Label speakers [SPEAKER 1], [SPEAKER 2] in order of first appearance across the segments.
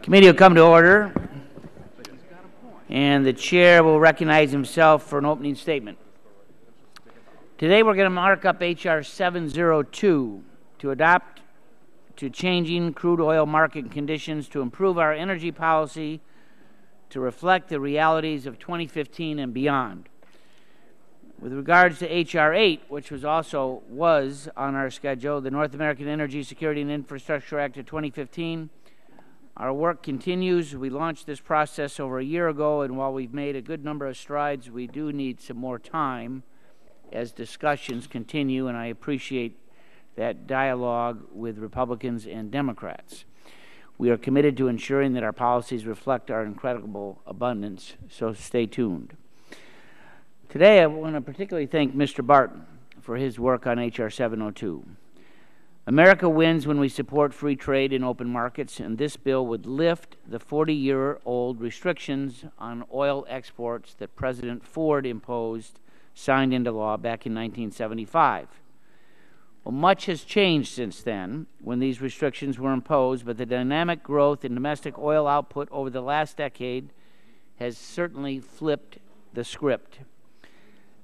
[SPEAKER 1] Committee will come to order, and the chair will recognize himself for an opening statement. Today we're going to mark up H.R. 702 to adopt to changing crude oil market conditions to improve our energy policy to reflect the realities of 2015 and beyond. With regards to H.R. 8, which was on our schedule, the North American Energy Security and Infrastructure Act of 2015, our work continues. We launched this process over a year ago, and while we've made a good number of strides, we do need some more time as discussions continue, and I appreciate that dialogue with Republicans and Democrats. We are committed to ensuring that our policies reflect our incredible abundance, so stay tuned. Today, I want to particularly thank Mr. Barton for his work on H.R. 702. America wins when we support free trade and open markets, and this bill would lift the 40-year-old restrictions on oil exports that President Ford signed into law back in 1975. Well, much has changed since then when these restrictions were imposed, but the dynamic growth in domestic oil output over the last decade has certainly flipped the script.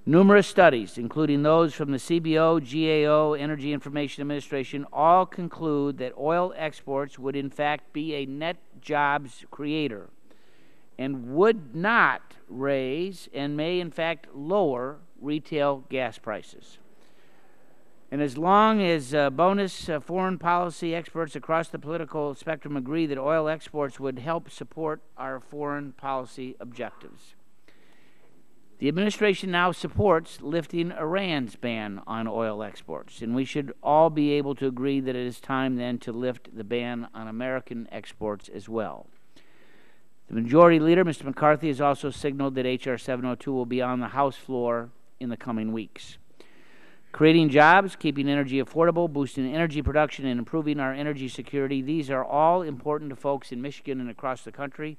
[SPEAKER 1] Numerous studies, including those from the CBO, GAO, Energy Information Administration, all conclude that oil exports would in fact be a net jobs creator and would not raise and may in fact lower retail gas prices. And as long as foreign policy experts across the political spectrum agree that oil exports would help support our foreign policy objectives. The administration now supports lifting Iran's ban on oil exports, and we should all be able to agree that it is time then to lift the ban on American exports as well. The Majority Leader, Mr. McCarthy, has also signaled that H.R. 702 will be on the House floor in the coming weeks. Creating jobs, keeping energy affordable, boosting energy production, and improving our energy security, these are all important to folks in Michigan and across the country,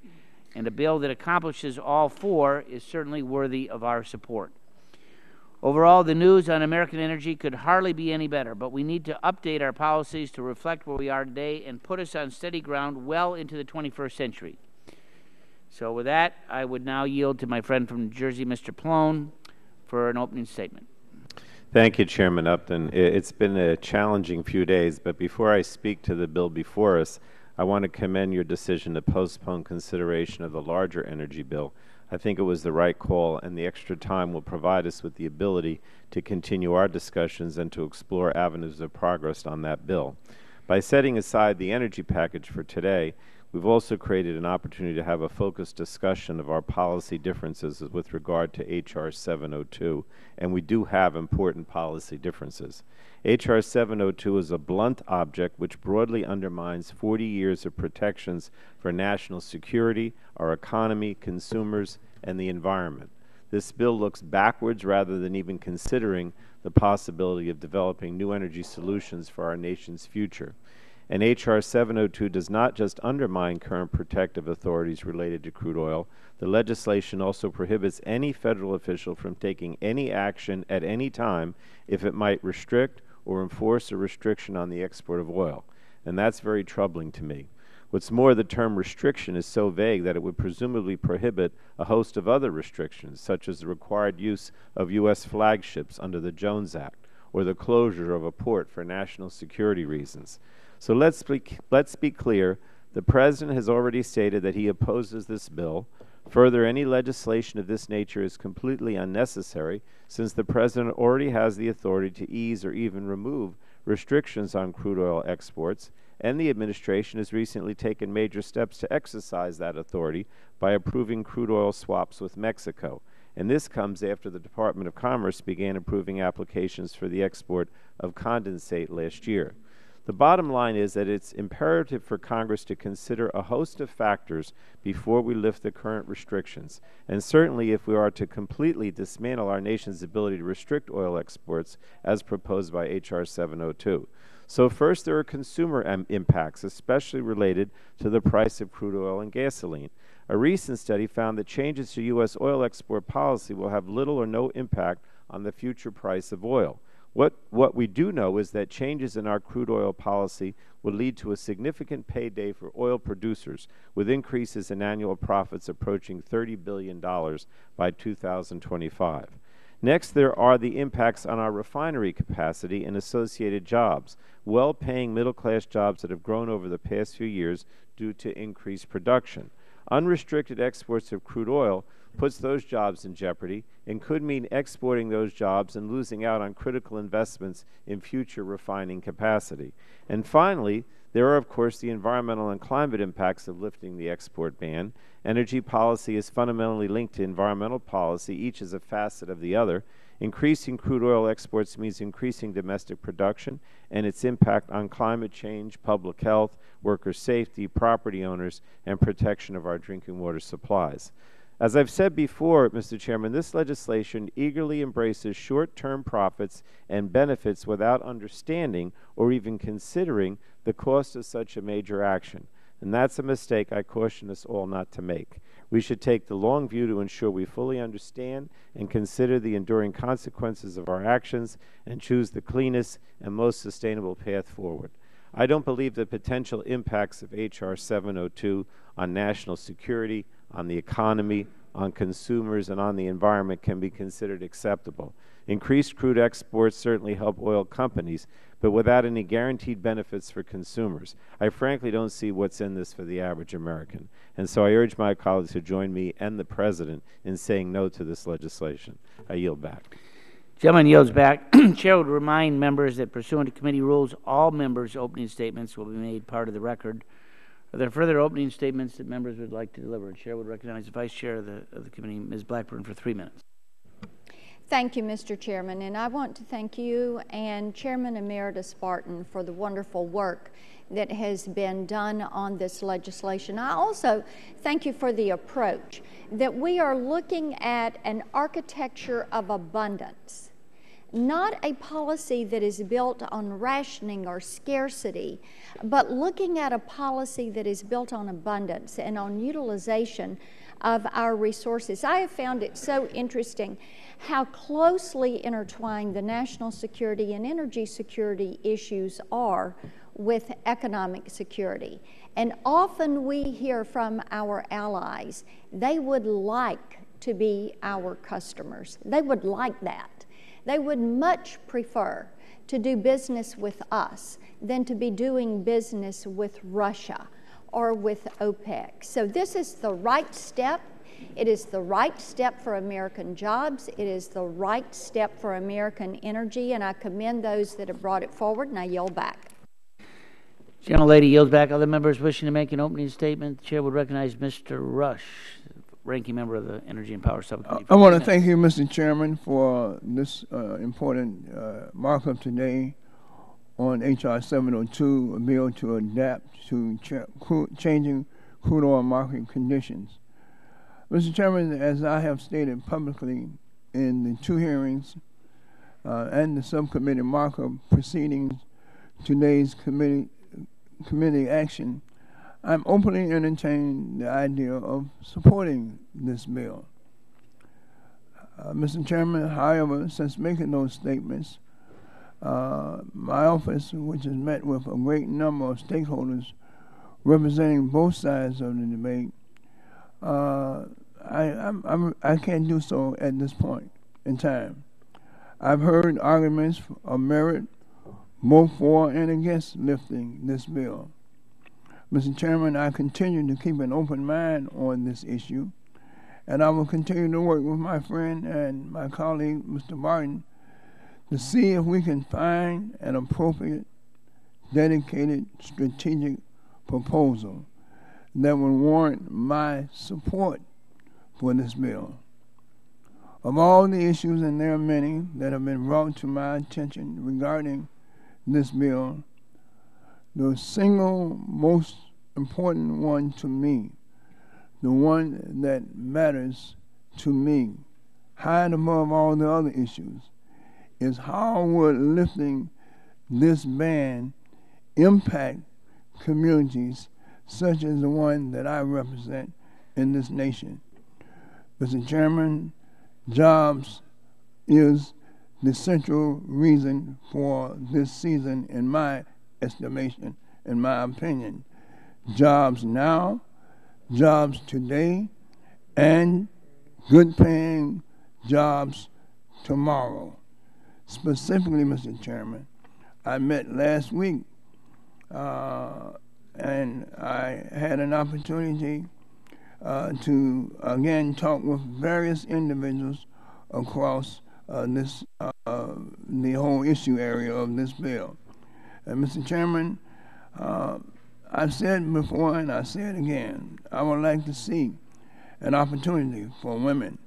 [SPEAKER 1] and a bill that accomplishes all four is certainly worthy of our support. Overall, the news on American energy could hardly be any better, but we need to update our policies to reflect where we are today and put us on steady ground well into the 21st century. So with that, I would now yield to my friend from New Jersey, Mr. Plone, for an opening statement.
[SPEAKER 2] Thank you, Chairman Upton. It's been a challenging few days, but before I speak to the bill before us, I want to commend your decision to postpone consideration of the larger energy bill. I think it was the right call, and the extra time will provide us with the ability to continue our discussions and to explore avenues of progress on that bill. By setting aside the energy package for today, we've also created an opportunity to have a focused discussion of our policy differences with regard to H.R. 702, and we do have important policy differences. H.R. 702 is a blunt object which broadly undermines 40 years of protections for national security, our economy, consumers, and the environment. This bill looks backwards rather than even considering the possibility of developing new energy solutions for our nation's future. And H.R. 702 does not just undermine current protective authorities related to crude oil. The legislation also prohibits any federal official from taking any action at any time if it might restrict or enforce a restriction on the export of oil. And that's very troubling to me. What's more, the term restriction is so vague that it would presumably prohibit a host of other restrictions, such as the required use of U.S. flagships under the Jones Act or the closure of a port for national security reasons. So let's be clear. The President has already stated that he opposes this bill. Further, any legislation of this nature is completely unnecessary since the President already has the authority to ease or even remove restrictions on crude oil exports, and the administration has recently taken major steps to exercise that authority by approving crude oil swaps with Mexico. And this comes after the Department of Commerce began approving applications for the export of condensate last year. The bottom line is that it's imperative for Congress to consider a host of factors before we lift the current restrictions. And certainly if we are to completely dismantle our nation's ability to restrict oil exports as proposed by H.R. 702. So first, there are consumer impacts, especially related to the price of crude oil and gasoline. A recent study found that changes to U.S. oil export policy will have little or no impact on the future price of oil. What we do know is that changes in our crude oil policy would lead to a significant payday for oil producers, with increases in annual profits approaching $30 billion by 2025. Next, there are the impacts on our refinery capacity and associated jobs, well-paying middle-class jobs that have grown over the past few years due to increased production. Unrestricted exports of crude oil puts those jobs in jeopardy and could mean exporting those jobs and losing out on critical investments in future refining capacity. And finally, there are, of course, the environmental and climate impacts of lifting the export ban. Energy policy is fundamentally linked to environmental policy. Each is a facet of the other. Increasing crude oil exports means increasing domestic production and its impact on climate change, public health, worker safety, property owners, and protection of our drinking water supplies. As I've said before, Mr. Chairman, this legislation eagerly embraces short-term profits and benefits without understanding or even considering the cost of such a major action. And that's a mistake I caution us all not to make. We should take the long view to ensure we fully understand and consider the enduring consequences of our actions and choose the cleanest and most sustainable path forward. I don't believe the potential impacts of H.R. 702 on national security, on the economy, on consumers, and on the environment can be considered acceptable. Increased crude exports certainly help oil companies, but without any guaranteed benefits for consumers. I frankly don't see what's in this for the average American. And so I urge my colleagues to join me and the President in saying no to this legislation. I yield back.
[SPEAKER 1] Gentleman yields back. Chair would remind members that pursuant to committee rules, all members' opening statements will be made part of the record. Are there further opening statements that members would like to deliver? Chair would recognize the Vice Chair of the committee, Ms. Blackburn, for 3 minutes.
[SPEAKER 3] Thank you, Mr. Chairman, and I want to thank you and Chairman Emeritus Barton for the wonderful work that has been done on this legislation. I also thank you for the approach that we are looking at an architecture of abundance, not a policy that is built on rationing or scarcity, but looking at a policy that is built on abundance and on utilization of our resources. I have found it so interesting how closely intertwined the national security and energy security issues are with economic security. And often we hear from our allies, they would like to be our customers. They would like that. They would much prefer to do business with us than to be doing business with Russia or with OPEC. So this is the right step. It is the right step for American jobs. It is the right step for American energy, and I commend those that have brought it forward, and I yield back.
[SPEAKER 1] Gentlelady yields back. Other members wishing to make an opening statement, the Chair would recognize Mr. Rush, ranking member of the Energy and Power Subcommittee.
[SPEAKER 4] I want to thank you, Mr. Chairman, for this important markup today on H.R. 702, a bill to adapt to changing crude oil market conditions. Mr. Chairman, as I have stated publicly in the 2 hearings and the subcommittee markup proceedings, today's committee action, I'm openly entertaining the idea of supporting this bill. Mr. Chairman, however, since making those statements, my office, which has met with a great number of stakeholders representing both sides of the debate, I can't do so at this point in time. I've heard arguments of merit both for and against lifting this bill. Mr. Chairman, I continue to keep an open mind on this issue, and I will continue to work with my friend and my colleague, Mr. Barton, to see if we can find an appropriate, dedicated, strategic proposal that will warrant my support for this bill. Of all the issues, and there are many that have been brought to my attention regarding this bill, the single most important one to me, the one that matters to me, high and above all the other issues, is how would lifting this ban impact communities such as the one that I represent in this nation. Mr. Chairman, jobs is the central reason for this season, in my estimation, in my opinion. Jobs now, jobs today, and good paying jobs tomorrow. Specifically, Mr. Chairman, I met last week and I had an opportunity to again talk with various individuals across the whole issue area of this bill. And Mr. Chairman, I've said before and I say it again, I would like to see an opportunity for women,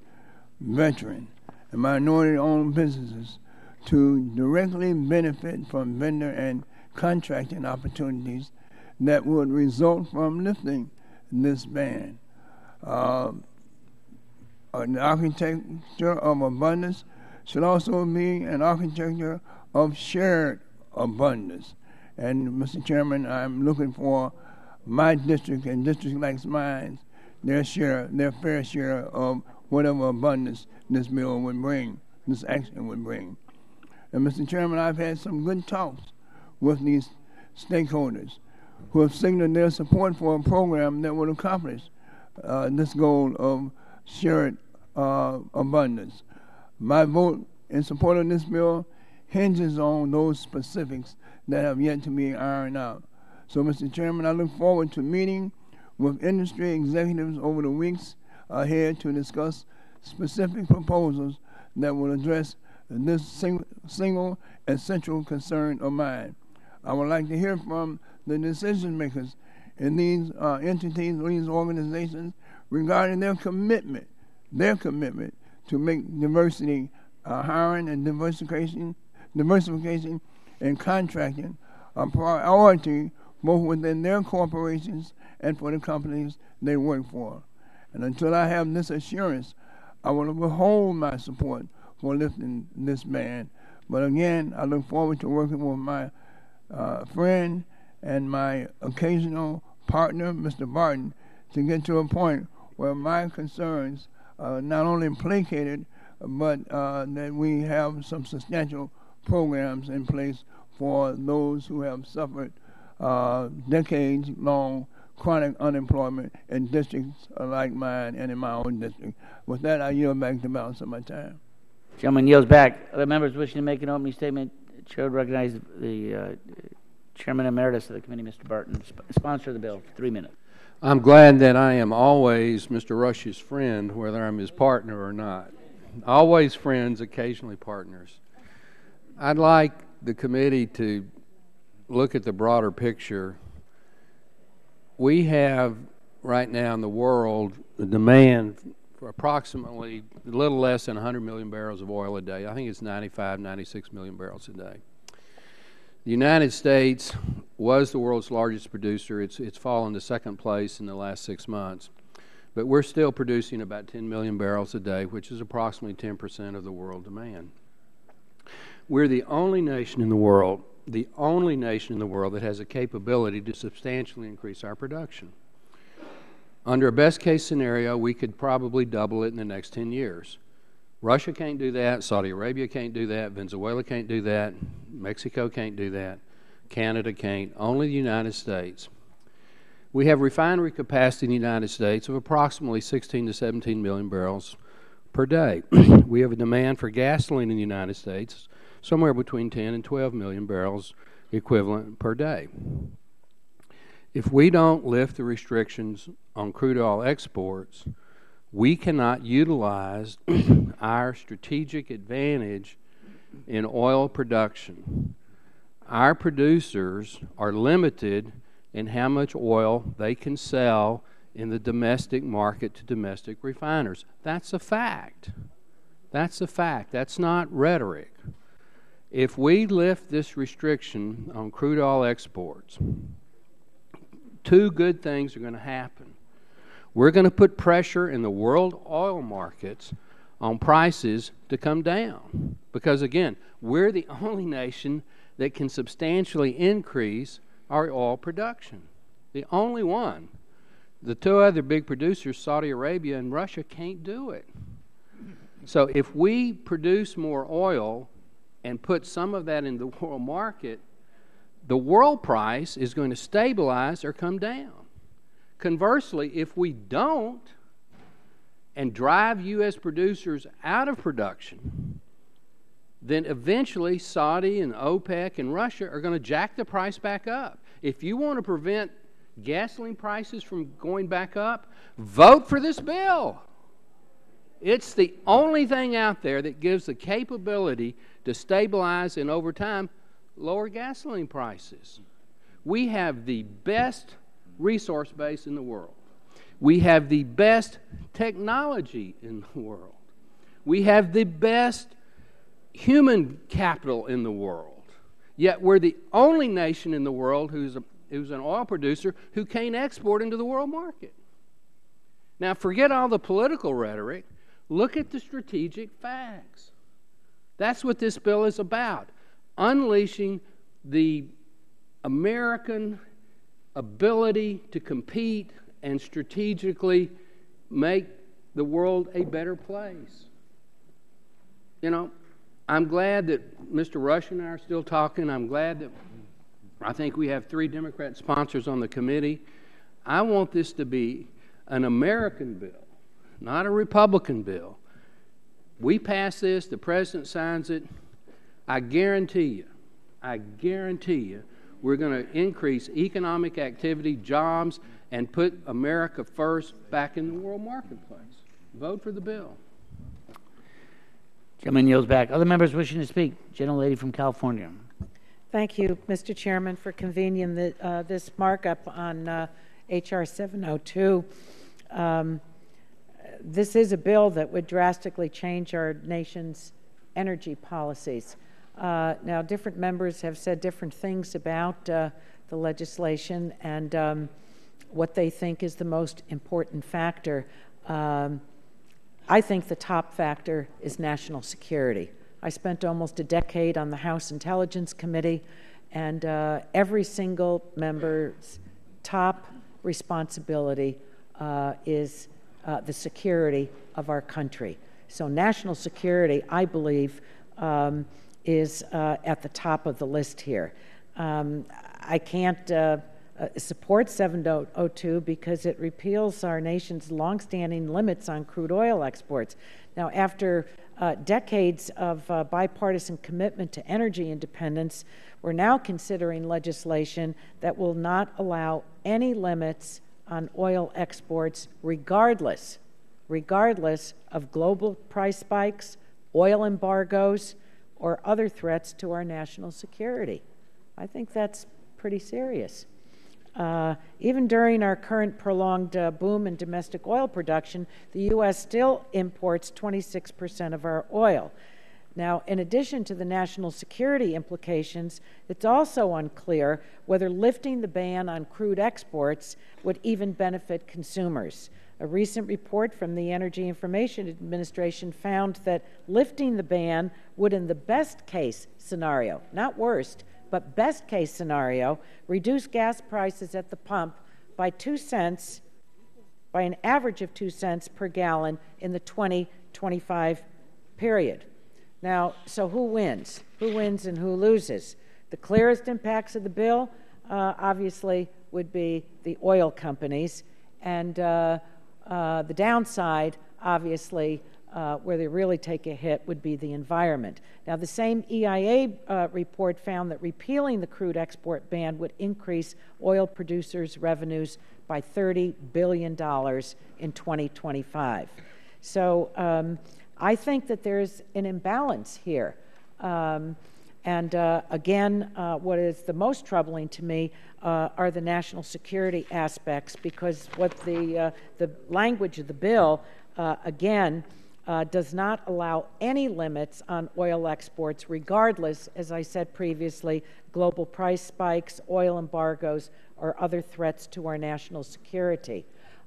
[SPEAKER 4] veterans, and minority-owned businesses to directly benefit from vendor and contracting opportunities that would result from lifting this ban. An architecture of abundance should also be an architecture of shared abundance. And Mr. Chairman, I'm looking for my district and districts like mine, their fair share of whatever abundance this bill would bring, this action would bring. And Mr. Chairman, I've had some good talks with these stakeholders who have signaled their support for a program that would accomplish this goal of shared abundance. My vote in support of this bill hinges on those specifics that have yet to be ironed out. So, Mr. Chairman, I look forward to meeting with industry executives over the weeks ahead to discuss specific proposals that will address this single and central concern of mine. I would like to hear from the decision makers in these entities or these organizations regarding their commitment to make diversity, hiring and diversification and contracting a priority both within their corporations and for the companies they work for. And until I have this assurance, I will withhold my support for lifting this ban. But again, I look forward to working with my friend and my occasional partner, Mr. Barton, to get to a point where my concerns are not only placated, but that we have some substantial programs in place for those who have suffered decades-long chronic unemployment in districts like mine and in my own district. With that, I yield back the balance of my time.
[SPEAKER 1] Gentleman yields back. Other members wishing to make an opening statement, Chair would recognize the Chairman Emeritus of the committee, Mr. Barton, sponsor of the bill, for 3 minutes.
[SPEAKER 5] I'm glad that I am always Mr. Rush's friend, whether I'm his partner or not. Always friends, occasionally partners. I'd like the committee to look at the broader picture. We have right now in the world the demand for approximately a little less than 100 million barrels of oil a day. I think it's 95, 96 million barrels a day. The United States was the world's largest producer. It's fallen to second place in the last 6 months. But we're still producing about 10 million barrels a day, which is approximately 10% of the world demand. We're the only nation in the world that has a capability to substantially increase our production. Under a best case scenario, we could probably double it in the next 10 years. Russia can't do that, Saudi Arabia can't do that, Venezuela can't do that, Mexico can't do that, Canada can't, only the United States. We have refinery capacity in the United States of approximately 16 to 17 million barrels per day. We have a demand for gasoline in the United States somewhere between 10 and 12 million barrels equivalent per day. If we don't lift the restrictions on crude oil exports, we cannot utilize our strategic advantage in oil production. Our producers are limited in how much oil they can sell in the domestic market to domestic refiners. That's a fact. That's a fact. That's not rhetoric. If we lift this restriction on crude oil exports, two good things are going to happen. We're going to put pressure in the world oil markets on prices to come down. Because again, we're the only nation that can substantially increase our oil production. The only one. The two other big producers, Saudi Arabia and Russia, can't do it. So if we produce more oil and put some of that in the world market, the world price is going to stabilize or come down. Conversely, if we don't and drive U.S. producers out of production, then eventually Saudi and OPEC and Russia are going to jack the price back up. If you want to prevent gasoline prices from going back up, vote for this bill. It's the only thing out there that gives the capability to stabilize and over time lower gasoline prices. We have the best resource base in the world. We have the best technology in the world. We have the best human capital in the world. Yet we're the only nation in the world who's an oil producer who can't export into the world market. Now, forget all the political rhetoric. Look at the strategic facts. That's what this bill is about. Unleashing the American ability to compete and strategically make the world a better place. You know, I'm glad that Mr. Rush and I are still talking. I'm glad that I think we have 3 Democrat sponsors on the committee. I want this to be an American bill, not a Republican bill. We pass this, the president signs it, I guarantee you, we're going to increase economic activity, jobs, and put America first back in the world marketplace. Vote for the bill.
[SPEAKER 1] Gentleman yields back. Other members wishing to speak? Gentlelady from California.
[SPEAKER 6] Thank you, Mr. Chairman, for convening this markup on H.R. 702. This is a bill that would drastically change our nation's energy policies. Now, different members have said different things about the legislation and what they think is the most important factor. I think the top factor is national security. I spent almost a decade on the House Intelligence Committee, and every single member's top responsibility is the security of our country. So national security, I believe, is at the top of the list here. I can't support 702 because it repeals our nation's longstanding limits on crude oil exports. Now, after decades of bipartisan commitment to energy independence, we're now considering legislation that will not allow any limits on oil exports regardless of global price spikes, oil embargoes, or other threats to our national security. I think that's pretty serious. Even during our current prolonged boom in domestic oil production, the U.S. still imports 26% of our oil. Now, in addition to the national security implications, it's also unclear whether lifting the ban on crude exports would even benefit consumers. A recent report from the Energy Information Administration found that lifting the ban would, in the best case scenario, not worst, but best case scenario, reduce gas prices at the pump by 2 cents, by an average of 2 cents per gallon in the 2025 period. Now, so who wins? Who wins and who loses? The clearest impacts of the bill, obviously, would be the oil companies, and the downside, obviously, where they really take a hit would be the environment. Now, the same EIA report found that repealing the crude export ban would increase oil producers' revenues by $30 billion in 2025. So I think that there's an imbalance here. Again, what is the most troubling to me are the national security aspects, because what the language of the bill, again, does not allow any limits on oil exports, regardless, as I said previously, global price spikes, oil embargoes, or other threats to our national security.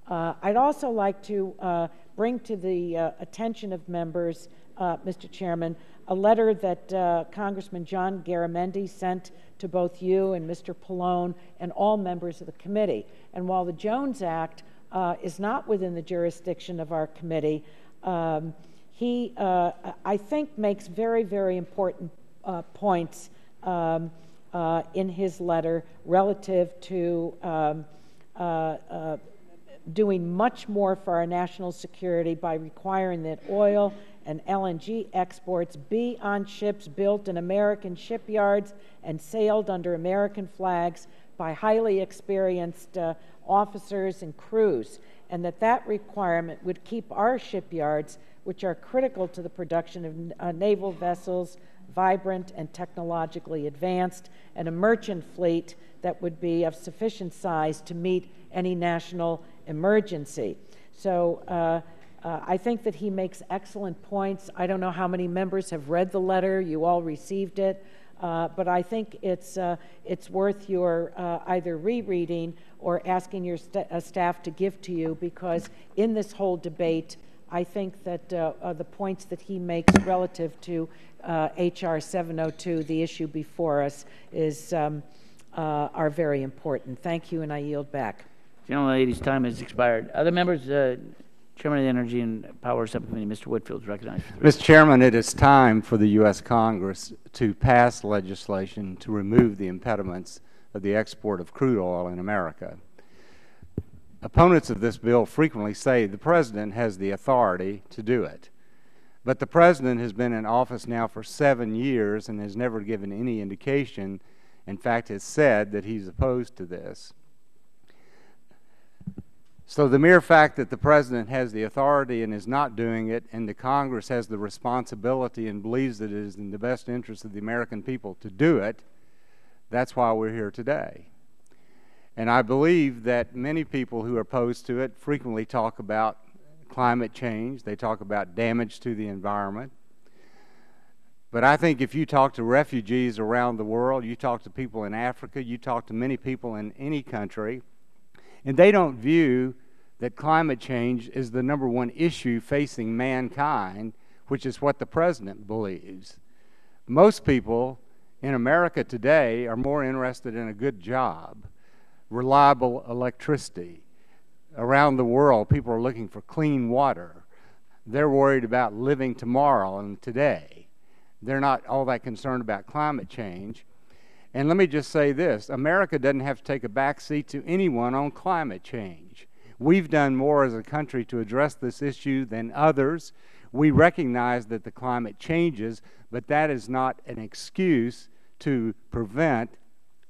[SPEAKER 6] I'd also like to bring to the attention of members, Mr. Chairman, a letter that Congressman John Garamendi sent to both you and Mr. Pallone and all members of the committee. And while the Jones Act is not within the jurisdiction of our committee, he, I think, makes very, very important points in his letter relative to doing much more for our national security by requiring that oil and LNG exports be on ships built in American shipyards and sailed under American flags by highly experienced officers and crews, and that requirement would keep our shipyards, which are critical to the production of naval vessels, vibrant and technologically advanced, and a merchant fleet that would be of sufficient size to meet any national emergency. So I think that he makes excellent points. I don't know how many members have read the letter. You all received it. But I think it's worth your either rereading or asking your staff to give to you, because in this whole debate, I think that the points that he makes relative to H.R. 702, the issue before us, are very important. Thank you, and I yield back.
[SPEAKER 1] Gentlelady's time has expired. Other members, Chairman of the Energy and Power Subcommittee, Mr. Whitfield, is recognized.
[SPEAKER 7] Mr. Chairman, it is time for the U.S. Congress to pass legislation to remove the impediments of the export of crude oil in America. Opponents of this bill frequently say the President has the authority to do it. But the President has been in office now for 7 years and has never given any indication, in fact has said that he's opposed to this. So the mere fact that the President has the authority and is not doing it, and the Congress has the responsibility and believes that it is in the best interest of the American people to do it, that's why we're here today. And I believe that many people who are opposed to it frequently talk about climate change. They talk about damage to the environment. But I think if you talk to refugees around the world, you talk to people in Africa, you talk to many people in any country, and they don't view that climate change is the #1 issue facing mankind, which is what the President believes. Most people in America today are more interested in a good job, reliable electricity. Around the world, people are looking for clean water. They're worried about living tomorrow and today. They're not all that concerned about climate change. And let me just say this, America doesn't have to take a back seat to anyone on climate change. We've done more as a country to address this issue than others. We recognize that the climate changes, but that is not an excuse to prevent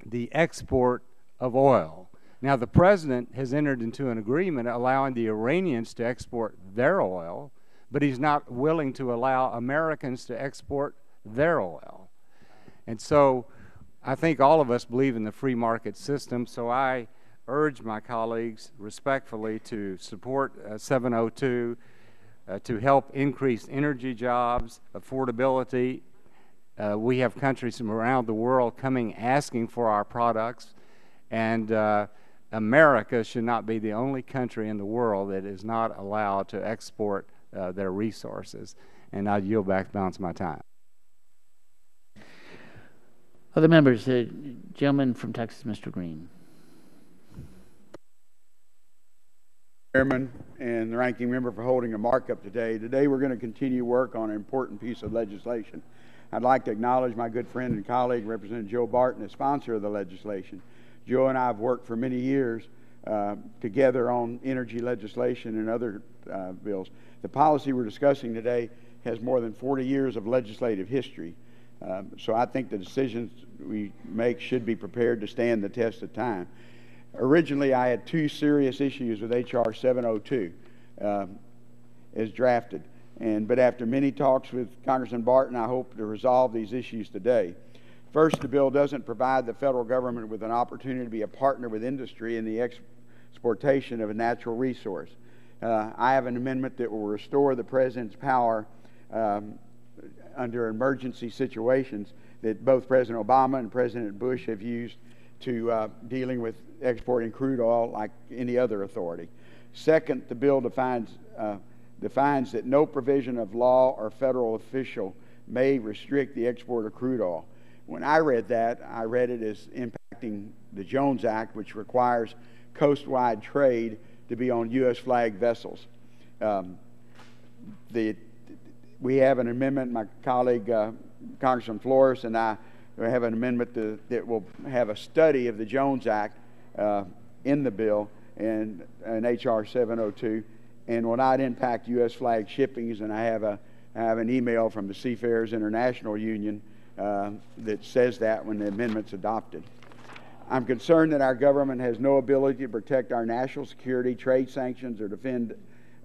[SPEAKER 7] the export of oil. Now, the President has entered into an agreement allowing the Iranians to export their oil, but he's not willing to allow Americans to export their oil. And so I think all of us believe in the free market system, so I urge my colleagues respectfully to support 702 to help increase energy jobs, affordability. We have countries from around the world coming asking for our products, and America should not be the only country in the world that is not allowed to export their resources. And I yield back the balance of my time.
[SPEAKER 1] Other members, the gentleman from Texas, Mr. Green.
[SPEAKER 8] Chairman and the ranking member for holding a markup today. Today we're going to continue work on an important piece of legislation. I'd like to acknowledge my good friend and colleague, Representative Joe Barton, the sponsor of the legislation. Joe and I have worked for many years together on energy legislation and other bills. The policy we're discussing today has more than 40 years of legislative history. So I think the decisions we make should be prepared to stand the test of time. Originally, I had 2 serious issues with H.R. 702 as drafted. But after many talks with Congressman Barton, I hope to resolve these issues today. First, the bill doesn't provide the federal government with an opportunity to be a partner with industry in the exportation of a natural resource. I have an amendment that will restore the President's power under emergency situations that both President Obama and President Bush have used to dealing with exporting crude oil like any other authority. Second, the bill defines that no provision of law or federal official may restrict the export of crude oil. When I read that, I read it as impacting the Jones Act, which requires coast-wide trade to be on U.S. flag vessels. We have an amendment, my colleague Congressman Flores and I have an amendment that will have a study of the Jones Act in the bill and H.R. 702, and will not impact U.S. flag shippings. And I have an email from the Seafarers International Union that says that when the amendment's adopted. I'm concerned that our government has no ability to protect our national security, trade sanctions, or defend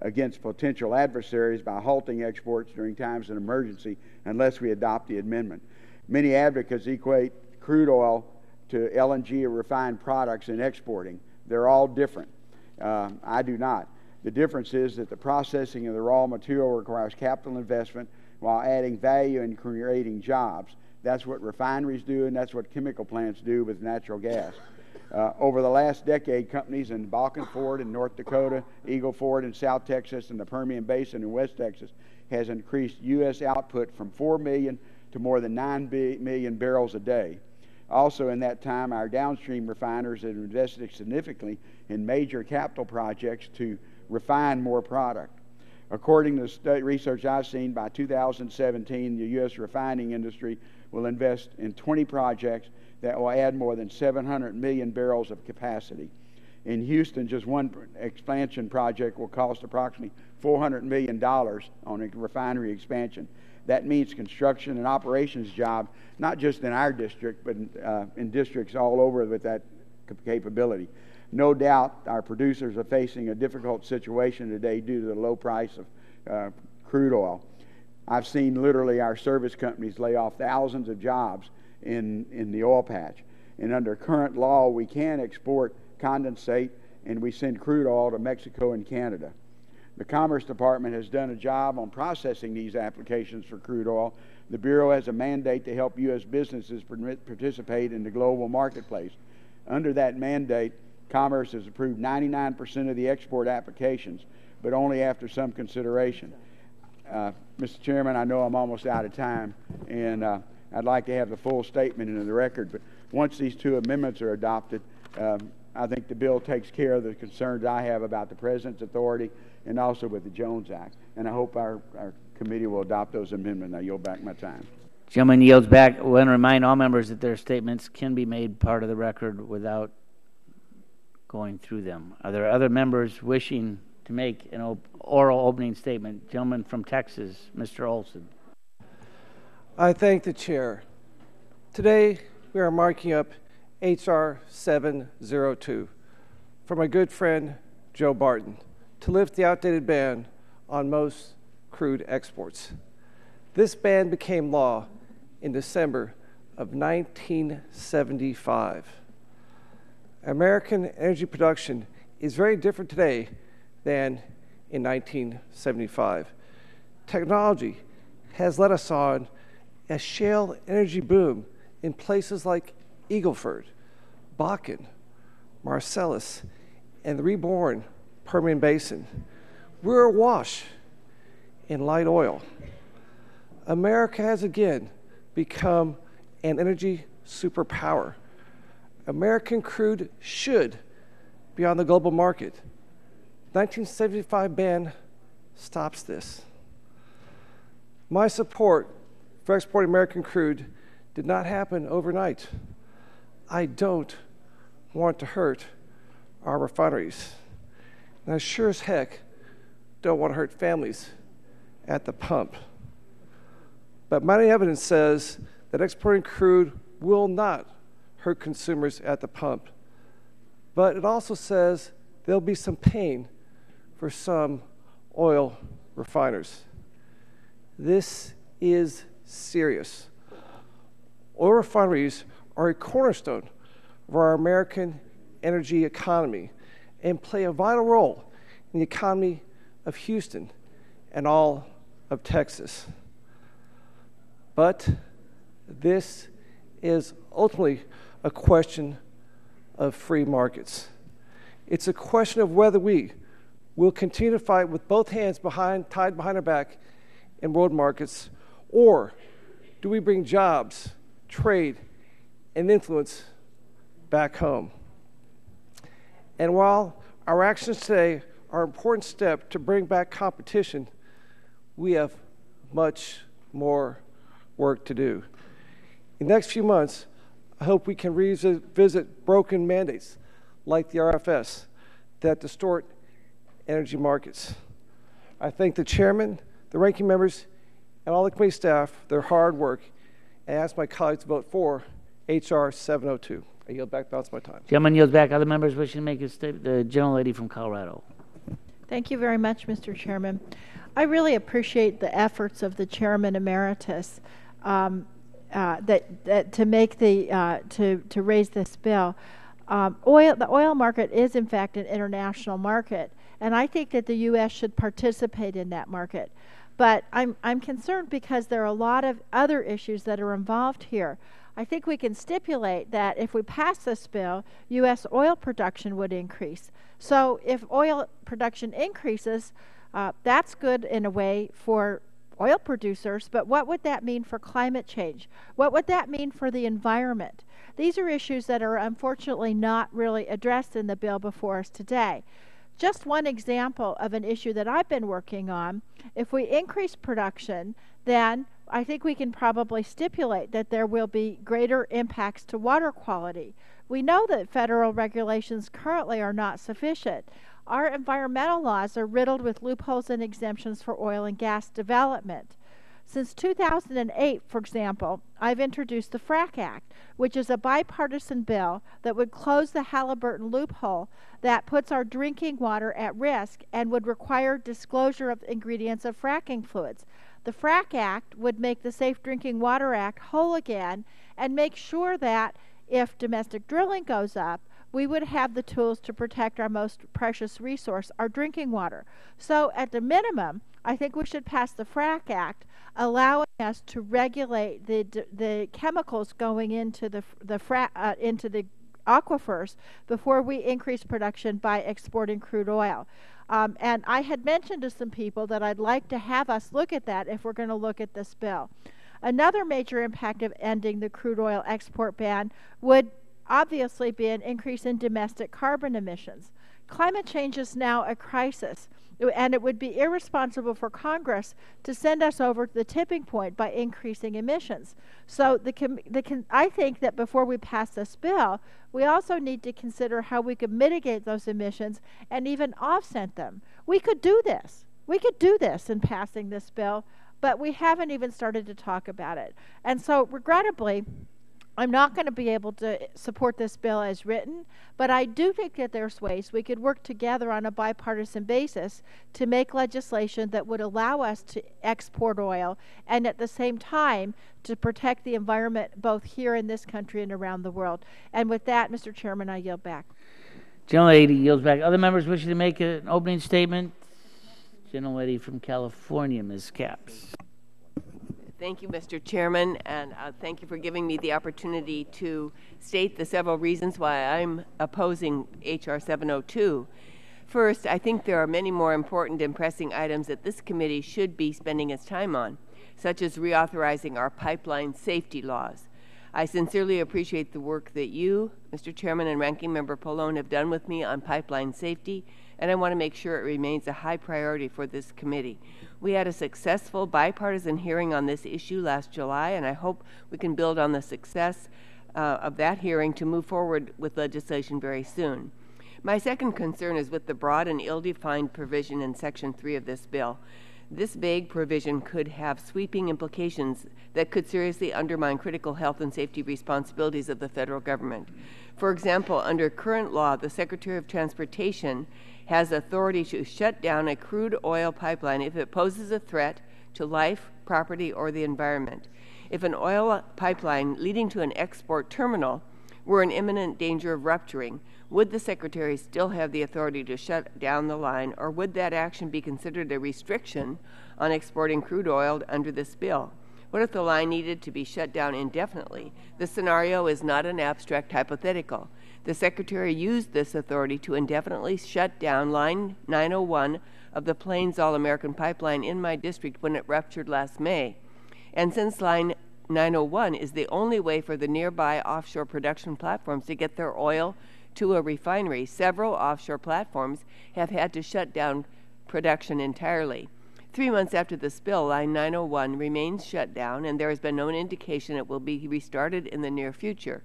[SPEAKER 8] against potential adversaries by halting exports during times of emergency unless we adopt the amendment. Many advocates equate crude oil to LNG or refined products in exporting. They're all different. I do not. The difference is that the processing of the raw material requires capital investment while adding value and creating jobs. That's what refineries do, and that's what chemical plants do with natural gas. Over the last decade, companies in Balkan Ford in North Dakota, Eagle Ford in South Texas, and the Permian Basin in West Texas has increased U.S. output from 4 million to more than 9 million barrels a day. Also in that time, our downstream refiners have invested significantly in major capital projects to refine more product. According to research I've seen, by 2017, the U.S. refining industry will invest in 20 projects that will add more than 700 million barrels of capacity. In Houston, just one expansion project will cost approximately $400 million on a refinery expansion. That means construction and operations jobs, not just in our district, but in districts all over with that capability. No doubt our producers are facing a difficult situation today due to the low price of crude oil. I've seen literally our service companies lay off thousands of jobs in the oil patch. And under current law, we can export condensate, and we send crude oil to Mexico and Canada. The Commerce Department has done a job on processing these applications for crude oil. The Bureau has a mandate to help U.S. businesses participate in the global marketplace. Under that mandate, Commerce has approved 99% of the export applications, but only after some consideration. Mr. Chairman, I know I'm almost out of time, and I'd like to have the full statement into the record, but once these two amendments are adopted, I think the bill takes care of the concerns I have about the President's authority and also with the Jones Act. And I hope our committee will adopt those amendments. I yield back my time.
[SPEAKER 1] Gentleman yields back. I want to remind all members that their statements can be made part of the record without going through them. Are there other members wishing to make an oral opening statement? Gentleman from Texas, Mr. Olson.
[SPEAKER 9] I thank the chair. Today we are marking up H.R. 702 for my good friend Joe Barton to lift the outdated ban on most crude exports. This ban became law in December of 1975. American energy production is very different today than in 1975. Technology has led us on a shale energy boom in places like Eagle Ford, Bakken, Marcellus, and the reborn Permian Basin. We're awash in light oil. America has again become an energy superpower. American crude should be on the global market. 1975 ban stops this. My support for exporting American crude did not happen overnight. I don't want to hurt our refineries. And I sure as heck don't want to hurt families at the pump. But mighty evidence says that exporting crude will not hurt consumers at the pump. But it also says there'll be some pain for some oil refiners. This is serious. Oil refineries are a cornerstone of our American energy economy and play a vital role in the economy of Houston and all of Texas. But this is ultimately a question of free markets. It's a question of whether we will continue to fight with both hands tied behind our back in world markets, or do we bring jobs, trade, and influence back home? And while our actions today are an important step to bring back competition, we have much more work to do. In the next few months, I hope we can revisit broken mandates like the RFS that distort energy markets. I thank the chairman, the ranking members, and all the committee staff for their hard work, and ask my colleagues to vote for H.R. 702. I yield back the balance of my time.
[SPEAKER 1] Gentleman yields back. Other members wishing to make a statement? The gentlelady from Colorado.
[SPEAKER 10] Thank you very much, Mr. Chairman. I really appreciate the efforts of the Chairman Emeritus to raise this bill. The oil market is, in fact, an international market, and I think that the U.S. should participate in that market. But I'm concerned because there are a lot of other issues that are involved here. I think we can stipulate that if we pass this bill, U.S. oil production would increase. So if oil production increases, that's good in a way for oil producers, but what would that mean for climate change? What would that mean for the environment? These are issues that are unfortunately not really addressed in the bill before us today. Just one example of an issue that I've been working on, if we increase production, then I think we can probably stipulate that there will be greater impacts to water quality. We know that federal regulations currently are not sufficient. Our environmental laws are riddled with loopholes and exemptions for oil and gas development. Since 2008, for example, I've introduced the FRAC Act, which is a bipartisan bill that would close the Halliburton loophole that puts our drinking water at risk and would require disclosure of ingredients of fracking fluids. The FRAC Act would make the Safe Drinking Water Act whole again and make sure that if domestic drilling goes up, we would have the tools to protect our most precious resource, our drinking water. So at the minimum, I think we should pass the FRAC Act, allowing us to regulate the chemicals going into the aquifers before we increase production by exporting crude oil. And I had mentioned to some people that I'd like to have us look at that if we're going to look at this bill. Another major impact of ending the crude oil export ban would obviously be an increase in domestic carbon emissions. Climate change is now a crisis, and it would be irresponsible for Congress to send us over to the tipping point by increasing emissions. So I think that before we pass this bill, we also need to consider how we could mitigate those emissions and even offset them. We could do this. We could do this in passing this bill, but we haven't even started to talk about it. And so, regrettably, I'm not going to be able to support this bill as written, but I do think that there's ways we could work together on a bipartisan basis to make legislation that would allow us to export oil and at the same time to protect the environment both here in this country and around the world. And with that, Mr. Chairman, I yield back.
[SPEAKER 1] Gentlelady yields back. Other members wishing to make an opening statement? Gentlelady from California, Ms. Capps.
[SPEAKER 11] Thank you, Mr. Chairman, and thank you for giving me the opportunity to state the several reasons why I'm opposing H.R. 702. First, I think there are many more important and pressing items that this committee should be spending its time on, such as reauthorizing our pipeline safety laws. I sincerely appreciate the work that you, Mr. Chairman, and Ranking Member Pallone have done with me on pipeline safety, and I want to make sure it remains a high priority for this committee. We had a successful bipartisan hearing on this issue last July, and I hope we can build on the success of that hearing to move forward with legislation very soon. My second concern is with the broad and ill-defined provision in Section 3 of this bill. This vague provision could have sweeping implications that could seriously undermine critical health and safety responsibilities of the federal government. For example, under current law, the Secretary of Transportation has authority to shut down a crude oil pipeline if it poses a threat to life, property, or the environment. If an oil pipeline leading to an export terminal were in imminent danger of rupturing, would the Secretary still have the authority to shut down the line, or would that action be considered a restriction on exporting crude oil under this bill? What if the line needed to be shut down indefinitely? The scenario is not an abstract hypothetical. The Secretary used this authority to indefinitely shut down Line 901 of the Plains All-American Pipeline in my district when it ruptured last May. And since Line 901 is the only way for the nearby offshore production platforms to get their oil to a refinery, several offshore platforms have had to shut down production entirely. 3 months after the spill, Line 901 remains shut down, and there has been no indication it will be restarted in the near future.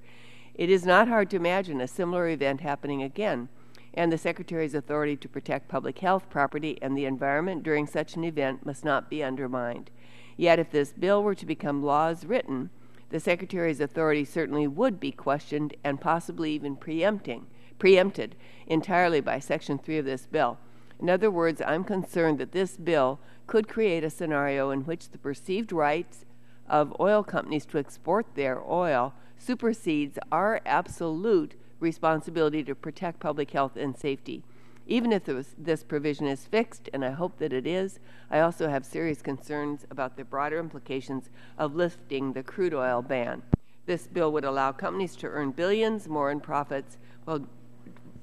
[SPEAKER 11] It is not hard to imagine a similar event happening again, and the Secretary's authority to protect public health, property, and the environment during such an event must not be undermined. Yet if this bill were to become law as written, the Secretary's authority certainly would be questioned and possibly even preempted entirely by Section 3 of this bill. In other words, I'm concerned that this bill could create a scenario in which the perceived rights of oil companies to export their oil supersedes our absolute responsibility to protect public health and safety. Even if this provision is fixed, and I hope that it is, I also have serious concerns about the broader implications of lifting the crude oil ban. This bill would allow companies to earn billions more in profits while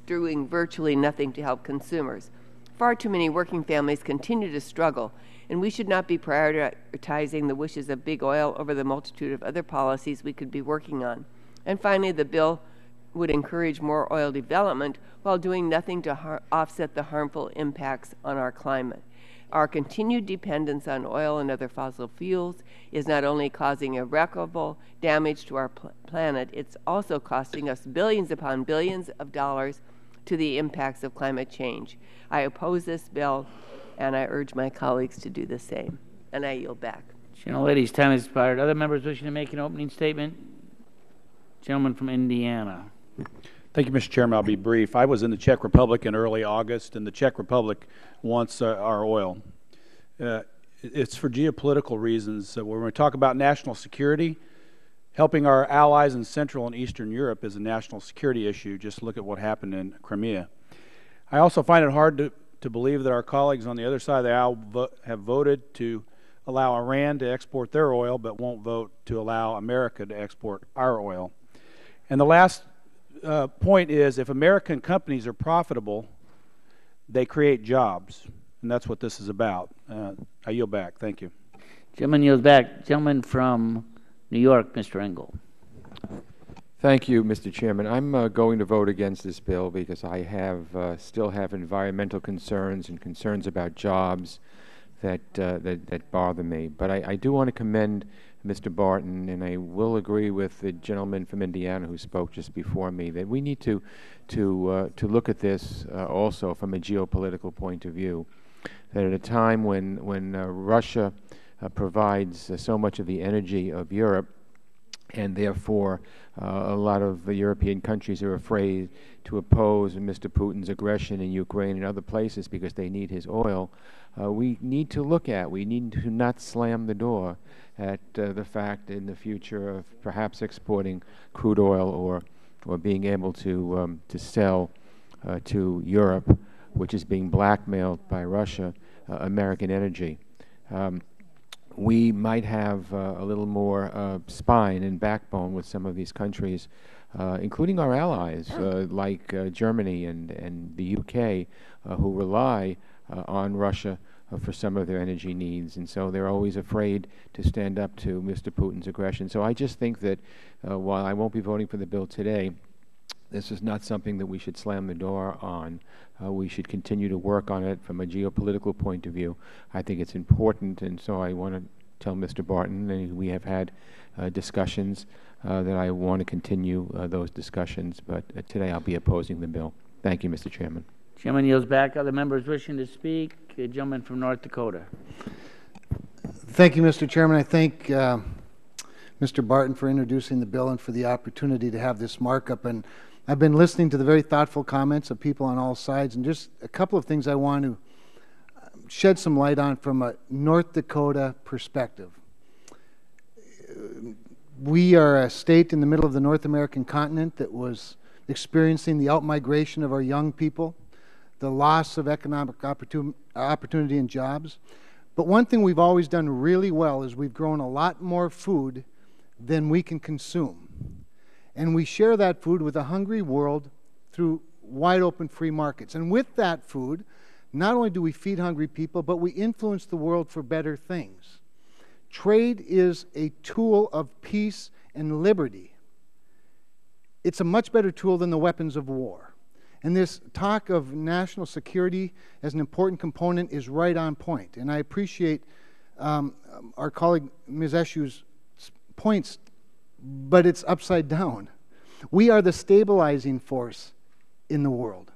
[SPEAKER 11] doing virtually nothing to help consumers. Far too many working families continue to struggle, and we should not be prioritizing the wishes of big oil over the multitude of other policies we could be working on. And finally, the bill would encourage more oil development while doing nothing to offset the harmful impacts on our climate. Our continued dependence on oil and other fossil fuels is not only causing irreparable damage to our planet, it's also costing us billions upon billions of dollars to the impacts of climate change. I oppose this bill, and I urge my colleagues to do the same. And I yield back.
[SPEAKER 1] Gentlelady's time has expired. Other members wishing to make an opening statement? Gentleman from Indiana.
[SPEAKER 12] Thank you, Mr. Chairman. I'll be brief. I was in the Czech Republic in early August, and the Czech Republic wants our oil. It's for geopolitical reasons. When we talk about national security, helping our allies in Central and Eastern Europe is a national security issue. Just look at what happened in Crimea. I also find it hard to believe that our colleagues on the other side of the aisle have voted to allow Iran to export their oil, but won't vote to allow America to export our oil. And the last point is, if American companies are profitable, they create jobs, and that's what this is about. I yield back. Thank you.
[SPEAKER 1] Gentleman yields back. Gentleman from New York, Mr. Engel.
[SPEAKER 13] Thank you, Mr. Chairman. I'm going to vote against this bill because I still have environmental concerns and concerns about jobs that bother me. But I do want to commend Mr. Barton, and I will agree with the gentleman from Indiana who spoke just before me, that we need to look at this also from a geopolitical point of view. That at a time when Russia provides so much of the energy of Europe, and therefore a lot of the European countries are afraid to oppose Mr. Putin's aggression in Ukraine and other places because they need his oil, we need to not slam the door at the fact in the future of perhaps exporting crude oil or being able to sell to Europe, which is being blackmailed by Russia, American energy. We might have a little more spine and backbone with some of these countries, including our allies like Germany and the UK, who rely on Russia for some of their energy needs, and so they're always afraid to stand up to Mr. Putin's aggression. So I just think that while I won't be voting for the bill today, this is not something that we should slam the door on. We should continue to work on it from a geopolitical point of view. I think it's important, and so I want to tell Mr. Barton that we have had discussions that I want to continue those discussions, but today I'll be opposing the bill. Thank you, Mr. Chairman.
[SPEAKER 1] Chairman yields back. Other members wishing to speak? A gentleman from North Dakota.
[SPEAKER 14] Thank you, Mr. Chairman. I thank Mr. Barton for introducing the bill and for the opportunity to have this markup. And I've been listening to the very thoughtful comments of people on all sides, and just a couple of things I want to shed some light on from a North Dakota perspective. We are a state in the middle of the North American continent that was experiencing the outmigration of our young people, the loss of economic opportunity and jobs. But one thing we've always done really well is we've grown a lot more food than we can consume. And we share that food with a hungry world through wide open free markets. And with that food, not only do we feed hungry people, but we influence the world for better things. Trade is a tool of peace and liberty. It's a much better tool than the weapons of war. And this talk of national security as an important component is right on point. And I appreciate our colleague Ms. Eshu's points, but it's upside down. We are the stabilizing force in the world.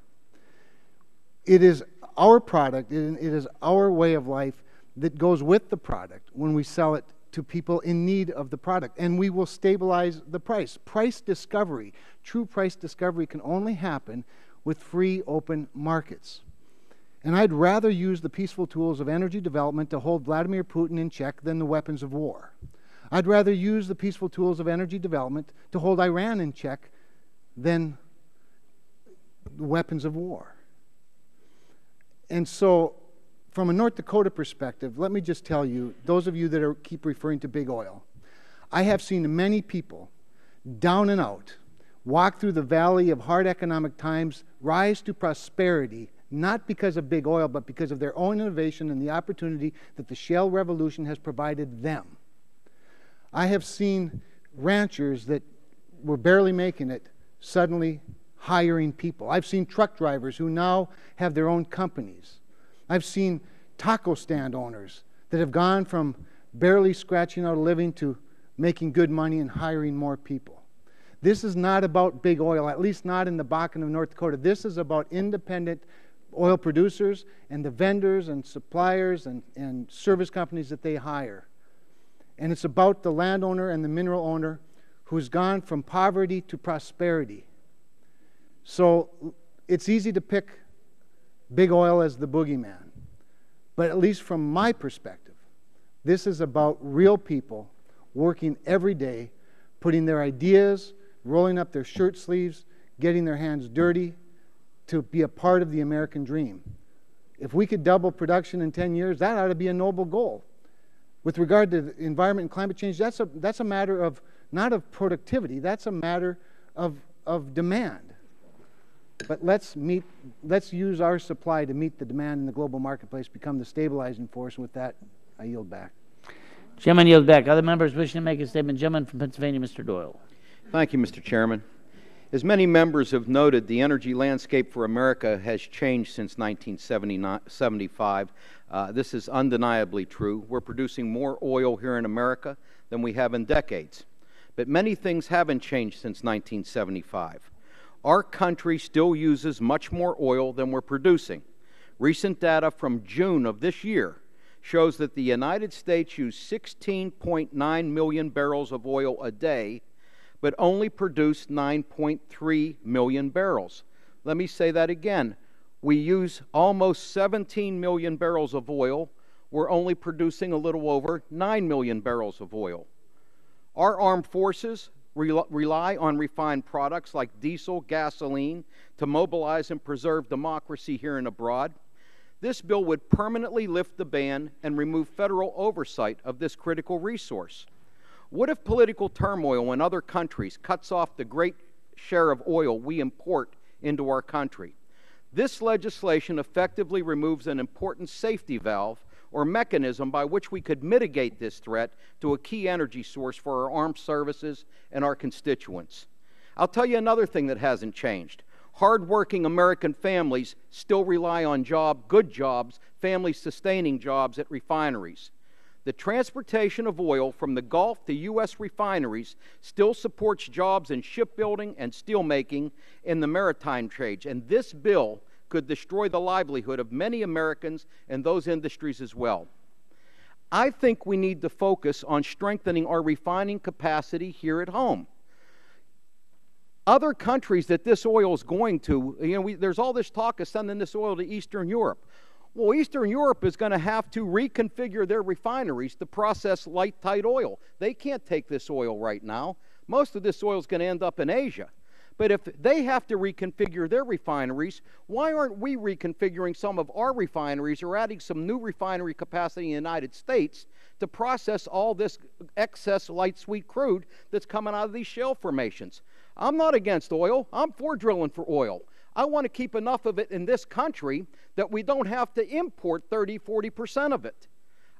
[SPEAKER 14] It is our product, it is our way of life that goes with the product when we sell it to people in need of the product, and we will stabilize the price. Price discovery, true price discovery, can only happen with free, open markets. And I'd rather use the peaceful tools of energy development to hold Vladimir Putin in check than the weapons of war. I'd rather use the peaceful tools of energy development to hold Iran in check than the weapons of war. And so, from a North Dakota perspective, let me just tell you, those of you that keep referring to big oil, I have seen many people, down and out, walk through the valley of hard economic times, rise to prosperity, not because of big oil, but because of their own innovation and the opportunity that the shale revolution has provided them. I have seen ranchers that were barely making it suddenly hiring people. I've seen truck drivers who now have their own companies. I've seen taco stand owners that have gone from barely scratching out a living to making good money and hiring more people. This is not about big oil, at least not in the Bakken of North Dakota. This is about independent oil producers and the vendors and suppliers and service companies that they hire. And it's about the landowner and the mineral owner who's gone from poverty to prosperity. So it's easy to pick big oil as the boogeyman. But at least from my perspective, this is about real people working every day, putting their ideas, rolling up their shirt sleeves, getting their hands dirty to be a part of the American dream. If we could double production in 10 years, that ought to be a noble goal. With regard to the environment and climate change, that's a matter of, not of productivity, that's a matter of demand. But let's use our supply to meet the demand in the global marketplace, become the stabilizing force. And with that, I yield back.
[SPEAKER 1] Gentleman yields back. Other members wishing to make a statement? Gentleman from Pennsylvania, Mr. Doyle.
[SPEAKER 15] Thank you, Mr. Chairman. As many members have noted, the energy landscape for America has changed since 1975. This is undeniably true. We're producing more oil here in America than we have in decades. But many things haven't changed since 1975. Our country still uses much more oil than we're producing. Recent data from June of this year shows that the United States used 16.9 million barrels of oil a day, but only produced 9.3 million barrels. Let me say that again. We use almost 17 million barrels of oil. We're only producing a little over 9 million barrels of oil. Our armed forces rely on refined products like diesel, gasoline to mobilize and preserve democracy here and abroad. This bill would permanently lift the ban and remove federal oversight of this critical resource. What if political turmoil in other countries cuts off the great share of oil we import into our country? This legislation effectively removes an important safety valve or mechanism by which we could mitigate this threat to a key energy source for our armed services and our constituents. I'll tell you another thing that hasn't changed. Hard-working American families still rely on good jobs, family-sustaining jobs at refineries. The transportation of oil from the Gulf to U.S. refineries still supports jobs in shipbuilding and steelmaking in the maritime trades, and this bill could destroy the livelihood of many Americans and those industries as well. I think we need to focus on strengthening our refining capacity here at home. Other countries that this oil is going to, there's all this talk of sending this oil to Eastern Europe. Well, Eastern Europe is going to have to reconfigure their refineries to process light, tight oil. They can't take this oil right now. Most of this oil is going to end up in Asia. But if they have to reconfigure their refineries, why aren't we reconfiguring some of our refineries or adding some new refinery capacity in the United States to process all this excess light sweet crude that's coming out of these shale formations? I'm not against oil. I'm for drilling for oil. I want to keep enough of it in this country that we don't have to import 30–40% of it.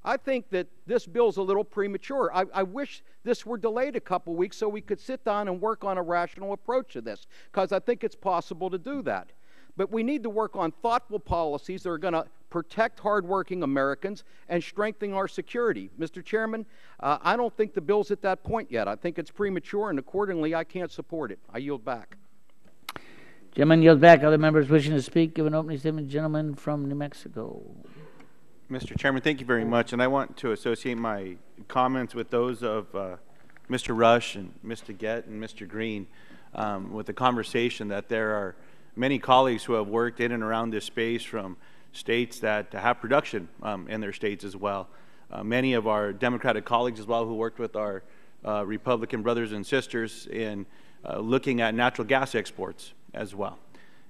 [SPEAKER 15] I think that this bill's a little premature. I wish this were delayed a couple weeks so we could sit down and work on a rational approach to this, because I think it's possible to do that. but we need to work on thoughtful policies that are going to protect hardworking Americans and strengthen our security. Mr. Chairman, I don't think the bill's at that point yet. I think it's premature, and accordingly, I can't support it. I yield back.
[SPEAKER 1] Gentleman yields back. Other members wishing to speak, give an opening statement. Gentleman from New Mexico.
[SPEAKER 16] Mr. Chairman, thank you very much, and I want to associate my comments with those of Mr. Rush and Mr. Gett and Mr. Green with the conversation that there are many colleagues who have worked in and around this space from states that have production in their states as well. Many of our Democratic colleagues as well who worked with our Republican brothers and sisters in looking at natural gas exports as well.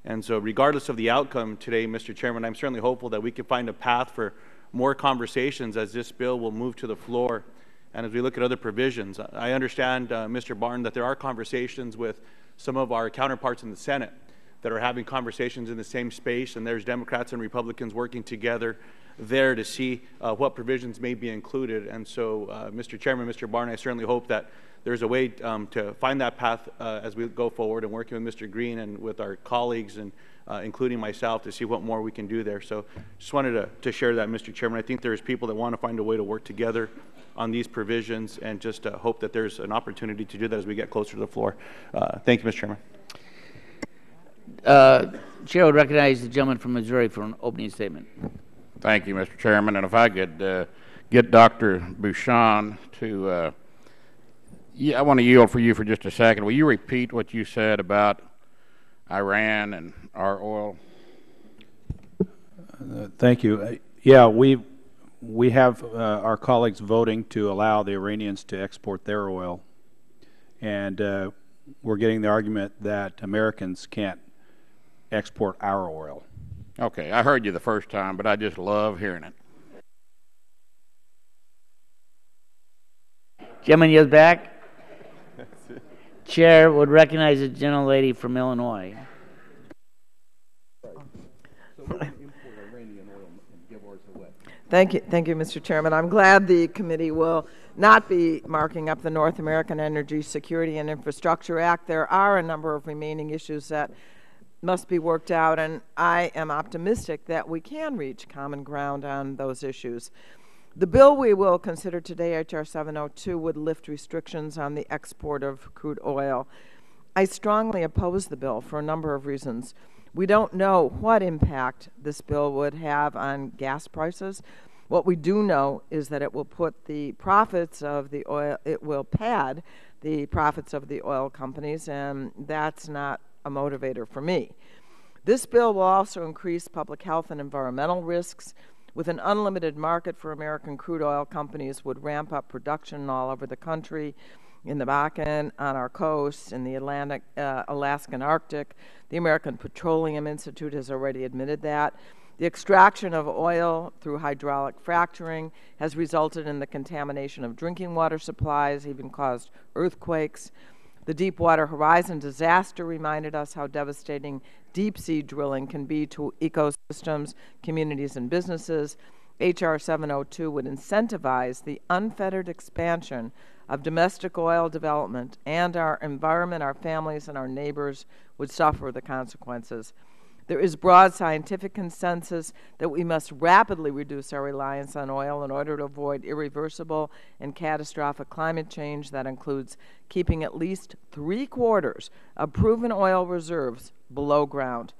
[SPEAKER 16] And so regardless of the outcome today, Mr. Chairman, I'm certainly hopeful that we can find a path for more conversations as this bill will move to the floor and as we look at other provisions. I understand, Mr. Barton, that there are conversations with some of our counterparts in the Senate that are having conversations in the same space, and there's Democrats and Republicans working together there to see what provisions may be included. And so, Mr. Chairman, Mr. Barton, I certainly hope that there's a way to find that path as we go forward and working with Mr. Green and with our colleagues and including myself to see what more we can do there. So just wanted to share that, Mr. Chairman. I think there's people that want to find a way to work together on these provisions and just hope that there's an opportunity to do that as we get closer to the floor. Thank you, Mr. Chairman.
[SPEAKER 1] Chair would recognize the gentleman from Missouri for an opening statement.
[SPEAKER 17] Thank you, Mr. Chairman. And if I could get Dr. Bouchon to, I want to yield for you for just a second. Will you repeat what you said about Iran and our oil?
[SPEAKER 12] Thank you. Yeah, we have our colleagues voting to allow the Iranians to export their oil, and we're getting the argument that Americans can't export our oil.
[SPEAKER 17] Okay, I heard you the first time, but I just love hearing it.
[SPEAKER 1] Gentleman yields back. Chair would recognize the gentlelady from Illinois.
[SPEAKER 18] Thank you, Mr. Chairman. I'm glad the committee will not be marking up the North American Energy Security and Infrastructure Act. There are a number of remaining issues that must be worked out, and I am optimistic that we can reach common ground on those issues. The bill we will consider today, H.R. 702, would lift restrictions on the export of crude oil. I strongly oppose the bill for a number of reasons. We don't know what impact this bill would have on gas prices. What we do know is that it will put the profits of the oil, it will pad the profits of the oil companies, and that's not a motivator for me. This bill will also increase public health and environmental risks. With an unlimited market for American crude oil, companies would ramp up production all over the country, in the Bakken, on our coasts, in the Atlantic, Alaskan Arctic. The American Petroleum Institute has already admitted that. The extraction of oil through hydraulic fracturing has resulted in the contamination of drinking water supplies, even caused earthquakes. The Deepwater Horizon disaster reminded us how devastating deep-sea drilling can be to ecosystems, communities, and businesses. H.R. 702 would incentivize the unfettered expansion of domestic oil development, and our environment, our families, and our neighbors would suffer the consequences. There is broad scientific consensus that we must rapidly reduce our reliance on oil in order to avoid irreversible and catastrophic climate change. That includes keeping at least 3/4 of proven oil reserves below ground.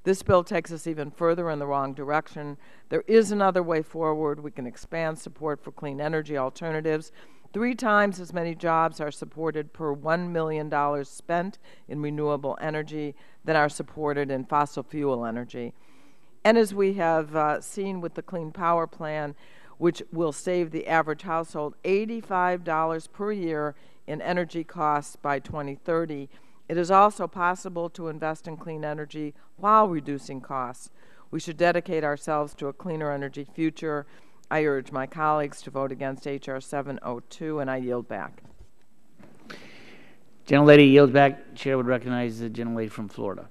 [SPEAKER 18] This bill takes us even further in the wrong direction. There is another way forward. We can expand support for clean energy alternatives. 3 times as many jobs are supported per $1 million spent in renewable energy than are supported in fossil fuel energy. And as we have seen with the Clean Power Plan, which will save the average household $85 per year in energy costs by 2030, it is also possible to invest in clean energy while reducing costs. We should dedicate ourselves to a cleaner energy future. I urge my colleagues to vote against H.R. 702, and I yield back.
[SPEAKER 1] Gentlelady yields back. Chair would recognize the gentlelady from Florida.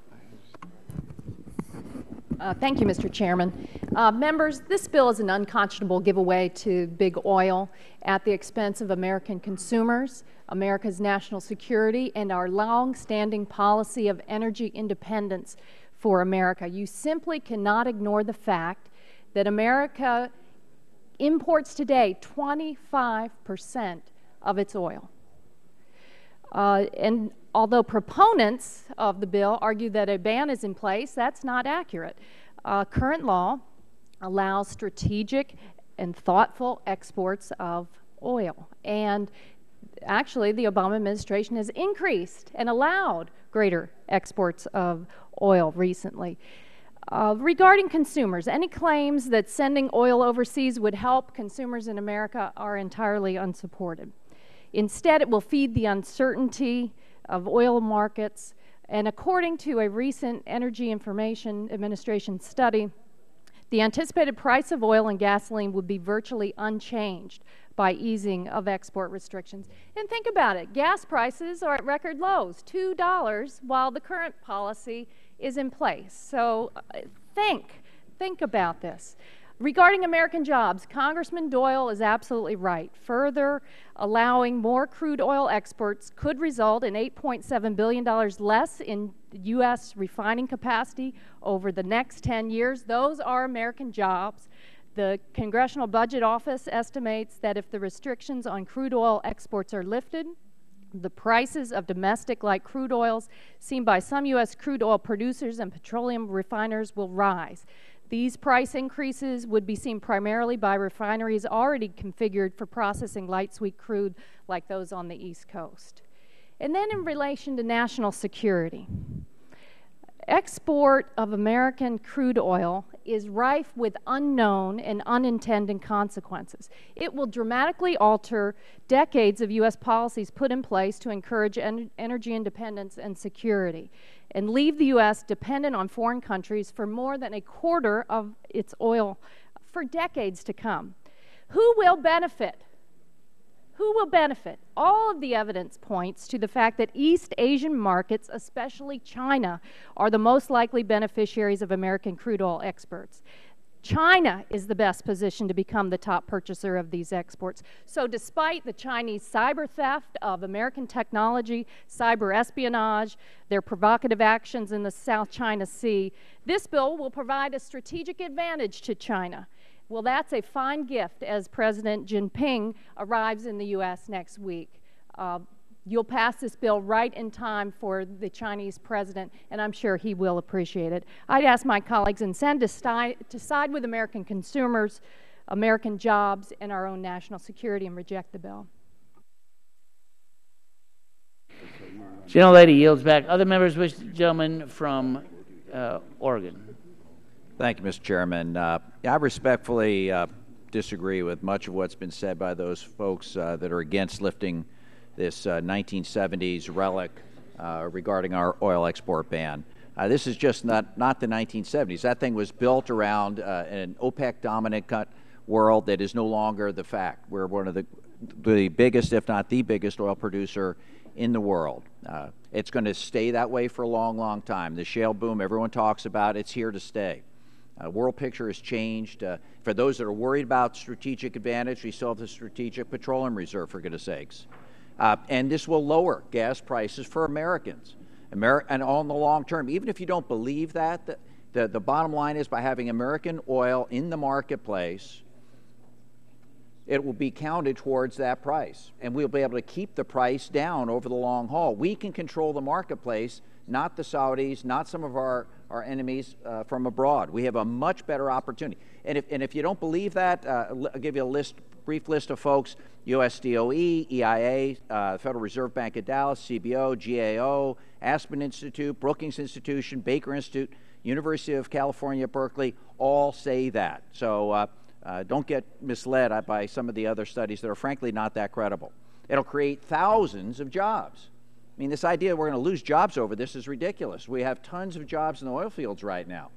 [SPEAKER 19] Thank you, Mr. Chairman. Members, this bill is an unconscionable giveaway to big oil at the expense of American consumers, America's national security, and our long-standing policy of energy independence for America. You simply cannot ignore the fact that America imports today 25% of its oil. And although proponents of the bill argue that a ban is in place, that's not accurate. Current law allows strategic and thoughtful exports of oil. And actually, the Obama administration has increased and allowed greater exports of oil recently. Regarding consumers, any claims that sending oil overseas would help consumers in America are entirely unsupported. Instead, it will feed the uncertainty of oil markets, and according to a recent Energy Information Administration study, the anticipated price of oil and gasoline would be virtually unchanged by easing of export restrictions. And think about it, gas prices are at record lows, $2, while the current policy is in place. So think about this. Regarding American jobs, Congressman Doyle is absolutely right. Further allowing more crude oil exports could result in $8.7 billion less in U.S. refining capacity over the next 10 years. Those are American jobs. The Congressional Budget Office estimates that if the restrictions on crude oil exports are lifted, the prices of domestic light crude oils seen by some U.S. crude oil producers and petroleum refiners will rise. These price increases would be seen primarily by refineries already configured for processing light sweet crude like those on the East Coast. And then in relation to national security, export of American crude oil is rife with unknown and unintended consequences. It will dramatically alter decades of U.S. policies put in place to encourage energy independence and security, and leave the U.S. dependent on foreign countries for more than a quarter of its oil for decades to come. Who will benefit? Who will benefit? All of the evidence points to the fact that East Asian markets, especially China, are the most likely beneficiaries of American crude oil exports. China is the best positioned to become the top purchaser of these exports. So despite the Chinese cyber theft of American technology, cyber espionage, their provocative actions in the South China Sea, this bill will provide a strategic advantage to China. Well, that's a fine gift as President Jinping arrives in the U.S. next week. You'll pass this bill right in time for the Chinese president, and I'm sure he will appreciate it. I'd ask my colleagues in Senate to side with American consumers, American jobs, and our own national security and reject the bill.
[SPEAKER 1] Gentlelady yields back. Other members wish, gentleman from Oregon.
[SPEAKER 20] Thank you, Mr. Chairman. I respectfully disagree with much of what's been said by those folks that are against lifting this 1970s relic regarding our oil export ban. This is just not the 1970s. That thing was built around an OPEC-dominant world that is no longer the fact. We're one of the biggest, if not the biggest, oil producer in the world. It's going to stay that way for a long, long time. The shale boom everyone talks about, it's here to stay. World picture has changed. For those that are worried about strategic advantage, we still have the Strategic Petroleum Reserve, for goodness sakes. And this will lower gas prices for Americans. And on the long term, even if you don't believe that, the bottom line is by having American oil in the marketplace, it will be counted towards that price. And we'll be able to keep the price down over the long haul. We can control the marketplace, not the Saudis, not some of our enemies from abroad. We have a much better opportunity. And if you don't believe that, I'll give you a brief list of folks: USDOE, EIA, Federal Reserve Bank of Dallas, CBO, GAO, Aspen Institute, Brookings Institution, Baker Institute, University of California, Berkeley, all say that. So don't get misled by some of the other studies that are frankly not that credible. It'll create thousands of jobs. I mean, this idea we're going to lose jobs over this is ridiculous. We have tons of jobs in the oil fields right now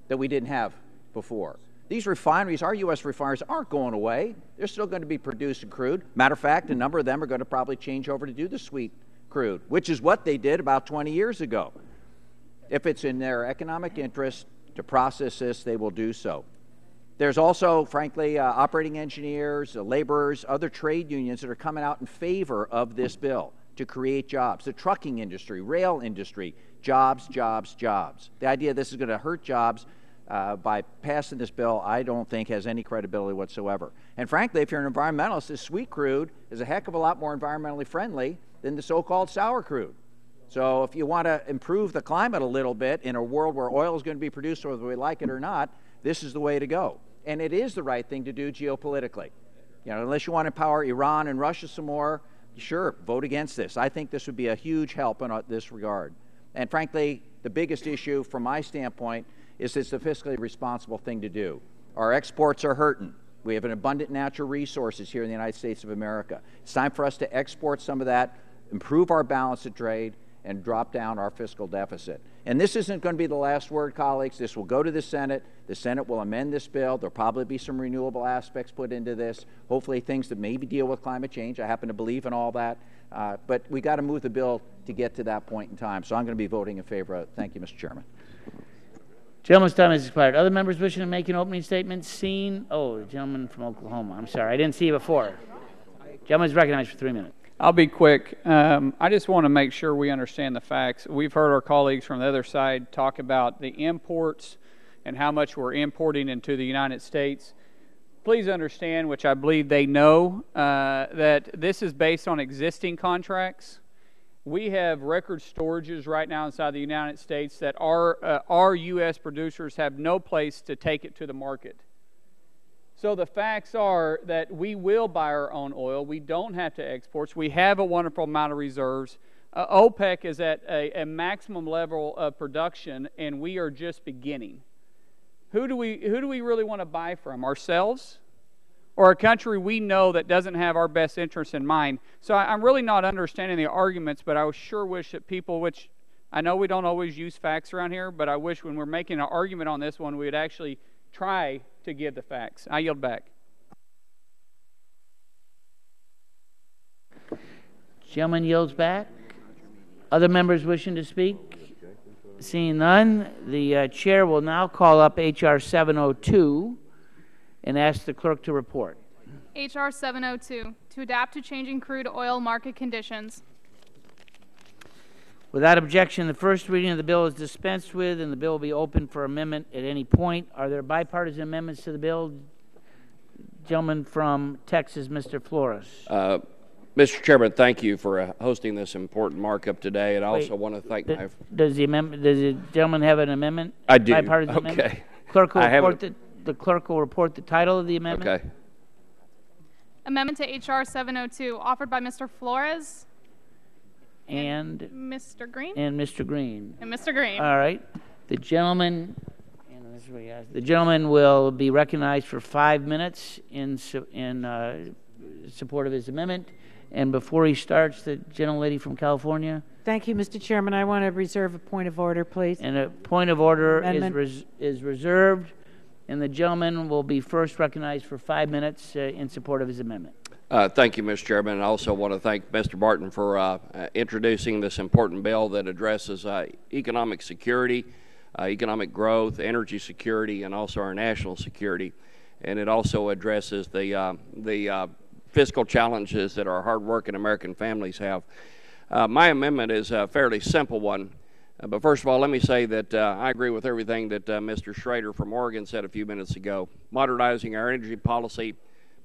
[SPEAKER 20] that we didn't have before. These refineries, our U.S. refineries, aren't going away. They're still going to be producing crude. Matter of fact, a number of them are going to probably change over to do the sweet crude, which is what they did about 20 years ago. If it's in their economic interest to process this, they will do so. There's also, frankly, operating engineers, laborers, other trade unions that are coming out in favor of this bill. to create jobs. The trucking industry, rail industry, jobs, jobs, jobs. The idea this is going to hurt jobs by passing this bill, I don't think has any credibility whatsoever. And frankly, if you're an environmentalist, this sweet crude is a heck of a lot more environmentally friendly than the so-called sour crude. So if you want to improve the climate a little bit in a world where oil is going to be produced whether we like it or not, this is the way to go. And it is the right thing to do geopolitically. You know, unless you want to empower Iran and Russia some more, sure, vote against this. I think this would be a huge help in this regard. And frankly, the biggest issue from my standpoint is it's the fiscally responsible thing to do. Our exports are hurting. We have an abundant natural resources here in the United States of America. It's time for us to export some of that, improve our balance of trade, and drop down our fiscal deficit. And this isn't going to be the last word, colleagues. This will go to the Senate. The Senate will amend this bill. There'll probably be some renewable aspects put into this, hopefully things that maybe deal with climate change. I happen to believe in all that. But we got to move the bill to get to that point in time. So I'm going to be voting in favor of it. Thank you, Mr. Chairman.
[SPEAKER 1] Gentleman's time has expired. Other members wishing to make an opening statement? Seen? Oh, the gentleman from Oklahoma. I'm sorry. I didn't see you before. Gentleman's recognized for 3 minutes.
[SPEAKER 21] I'll be quick. I just want to make sure we understand the facts. We've heard our colleagues from the other side talk about the imports and how much we're importing into the United States. Please understand, which I believe they know, that this is based on existing contracts. We have record storages right now inside the United States that our U.S. producers have no place to take it to the market. So the facts are that we will buy our own oil. We don't have to export. We have a wonderful amount of reserves. OPEC is at a maximum level of production, and we are just beginning. Who do we really want to buy from? Ourselves? Or a country we know that doesn't have our best interests in mind? So I'm really not understanding the arguments, but I sure wish that people, which I know we don't always use facts around here, but I wish when we're making an argument on this one, we would actually try to give the facts. I yield back.
[SPEAKER 1] Gentleman yields back. Other members wishing to speak? Seeing none, the chair will now call up H.R. 702 and ask the clerk to report.
[SPEAKER 22] H.R. 702, to adapt to changing crude oil market conditions.
[SPEAKER 1] Without objection, the first reading of the bill is dispensed with, and the bill will be open for amendment at any point. Are there bipartisan amendments to the bill? Gentleman from Texas, Mr. Flores.
[SPEAKER 23] Mr. Chairman, thank you for hosting this important markup today, and I also want to thank my...
[SPEAKER 1] Does the gentleman have an amendment?
[SPEAKER 23] I do.
[SPEAKER 1] Bipartisan amendment? The clerk will report the title of the amendment.
[SPEAKER 23] Okay.
[SPEAKER 22] Amendment to H.R. 702, offered by Mr. Flores.
[SPEAKER 1] And
[SPEAKER 22] Mr. Green?
[SPEAKER 1] And Mr. Green.
[SPEAKER 22] And Mr. Green.
[SPEAKER 1] All right. The gentleman will be recognized for 5 minutes in support of his amendment. And before he starts, the gentlelady from California.
[SPEAKER 6] Thank you, Mr. Chairman. I want to reserve a point of order, please.
[SPEAKER 1] And a point of order is reserved, and the gentleman will be first recognized for 5 minutes in support of his amendment.
[SPEAKER 23] Thank you, Mr. Chairman. I also want to thank Mr. Barton for introducing this important bill that addresses economic security, economic growth, energy security, and also our national security. And it also addresses the fiscal challenges that our hardworking American families have. My amendment is a fairly simple one. But first of all, let me say that I agree with everything that Mr. Schrader from Oregon said a few minutes ago. Modernizing our energy policy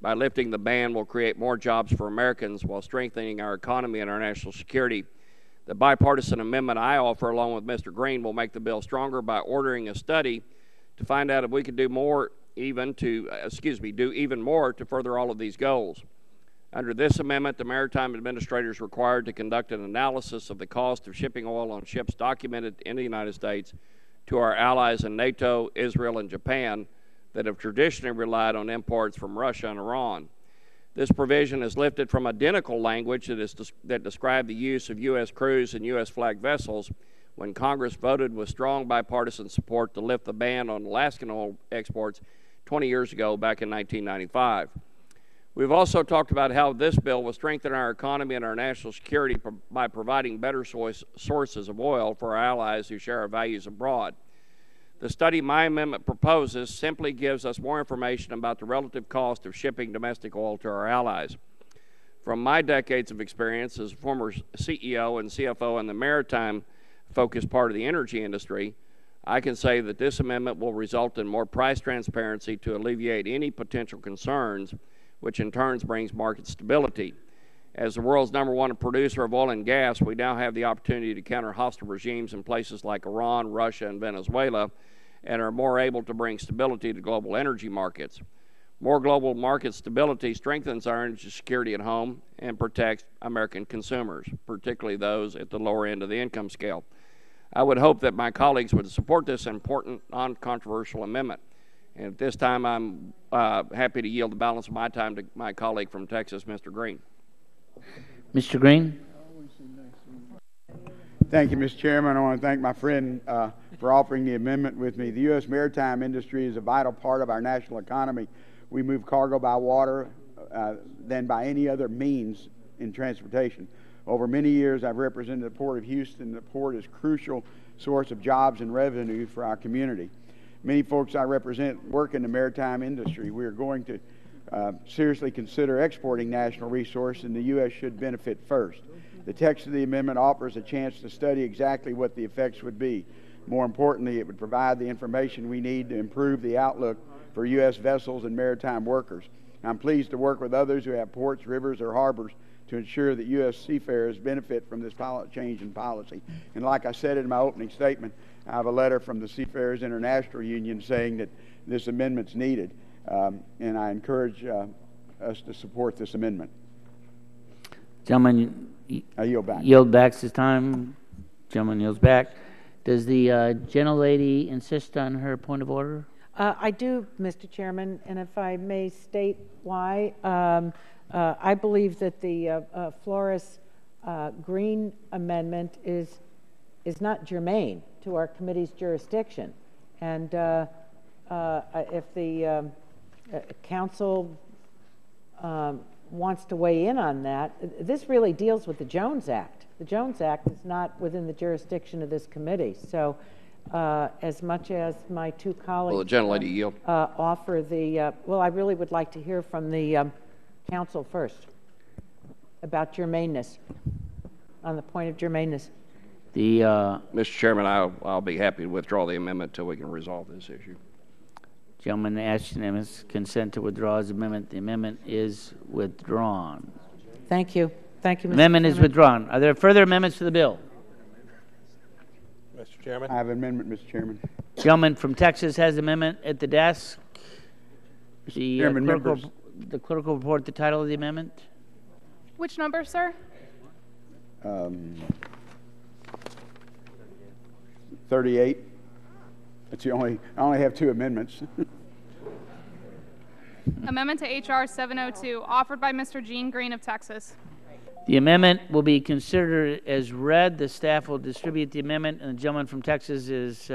[SPEAKER 23] by lifting the ban will create more jobs for Americans while strengthening our economy and our national security. The bipartisan amendment I offer, along with Mr. Green, will make the bill stronger by ordering a study to find out if we could do more, do even more to further all of these goals. Under this amendment, the Maritime Administrator is required to conduct an analysis of the cost of shipping oil on ships documented in the United States to our allies in NATO, Israel, and Japan that have traditionally relied on imports from Russia and Iran. This provision is lifted from identical language that described the use of U.S. crews and U.S. flagged vessels when Congress voted with strong bipartisan support to lift the ban on Alaskan oil exports 20 years ago, back in 1995. We've also talked about how this bill will strengthen our economy and our national security by providing better sources of oil for our allies who share our values abroad. The study my amendment proposes simply gives us more information about the relative cost of shipping domestic oil to our allies. From my decades of experience as a former CEO and CFO in the maritime-focused part of the energy industry, I can say that this amendment will result in more price transparency to alleviate any potential concerns, which in turn brings market stability. As the world's #1 producer of oil and gas, we now have the opportunity to counter hostile regimes in places like Iran, Russia, and Venezuela, and are more able to bring stability to global energy markets. More global market stability strengthens our energy security at home and protects American consumers, particularly those at the lower end of the income scale. I would hope that my colleagues would support this important, non-controversial amendment. And at this time, I'm happy to yield the balance of my time to my colleague from Texas, Mr. Green.
[SPEAKER 1] Mr. Green.
[SPEAKER 8] Thank you, Mr. Chairman. I want to thank my friend for offering the amendment with me. The U.S. maritime industry is a vital part of our national economy. We move cargo by water than by any other means in transportation. Over many years, I've represented the Port of Houston. The port is a crucial source of jobs and revenue for our community. Many folks I represent work in the maritime industry. We are going to seriously consider exporting national resource, and the U.S. should benefit first. The text of the amendment offers a chance to study exactly what the effects would be. More importantly, it would provide the information we need to improve the outlook for U.S. vessels and maritime workers. I'm pleased to work with others who have ports, rivers, or harbors to ensure that U.S. seafarers benefit from this change in policy. And like I said in my opening statement, I have a letter from the Seafarers International Union saying that this amendment's needed, and I encourage us to support this amendment.
[SPEAKER 1] Gentleman,
[SPEAKER 8] I yield back.
[SPEAKER 1] Yield back this time. Gentleman yields back. Does the gentlelady insist on her point of order?
[SPEAKER 6] I do, Mr. Chairman, and if I may state why. I believe that the Flores Green amendment is not germane to our committee's jurisdiction. And if the council wants to weigh in on that, this really deals with the Jones Act. The Jones Act is not within the jurisdiction of this committee. So as much as my two colleagues
[SPEAKER 23] Will the gentlelady yield?
[SPEAKER 6] Offer the, well, I really would like to hear from the council first about germaneness, on the point of germaneness.
[SPEAKER 23] Mr. Chairman, I'll be happy to withdraw the amendment until we can resolve this issue.
[SPEAKER 1] Gentleman asks unanimous consent to withdraw his amendment. The amendment is withdrawn.
[SPEAKER 6] Thank you. Thank you, Mr.
[SPEAKER 1] Amendment
[SPEAKER 6] Chairman.
[SPEAKER 1] is withdrawn. Are there further amendments to the bill?
[SPEAKER 8] Mr. Chairman. I have an amendment, Mr. Chairman.
[SPEAKER 1] Gentleman from Texas has an amendment at the desk. The
[SPEAKER 8] Chairman,
[SPEAKER 1] the clerk will report the title of the amendment.
[SPEAKER 22] Which number, sir?
[SPEAKER 8] 38. That's the only. I only have two amendments.
[SPEAKER 22] Amendment to H.R. 702, offered by Mr. Gene Green of Texas.
[SPEAKER 1] The amendment will be considered as read. The staff will distribute the amendment, and the gentleman from Texas is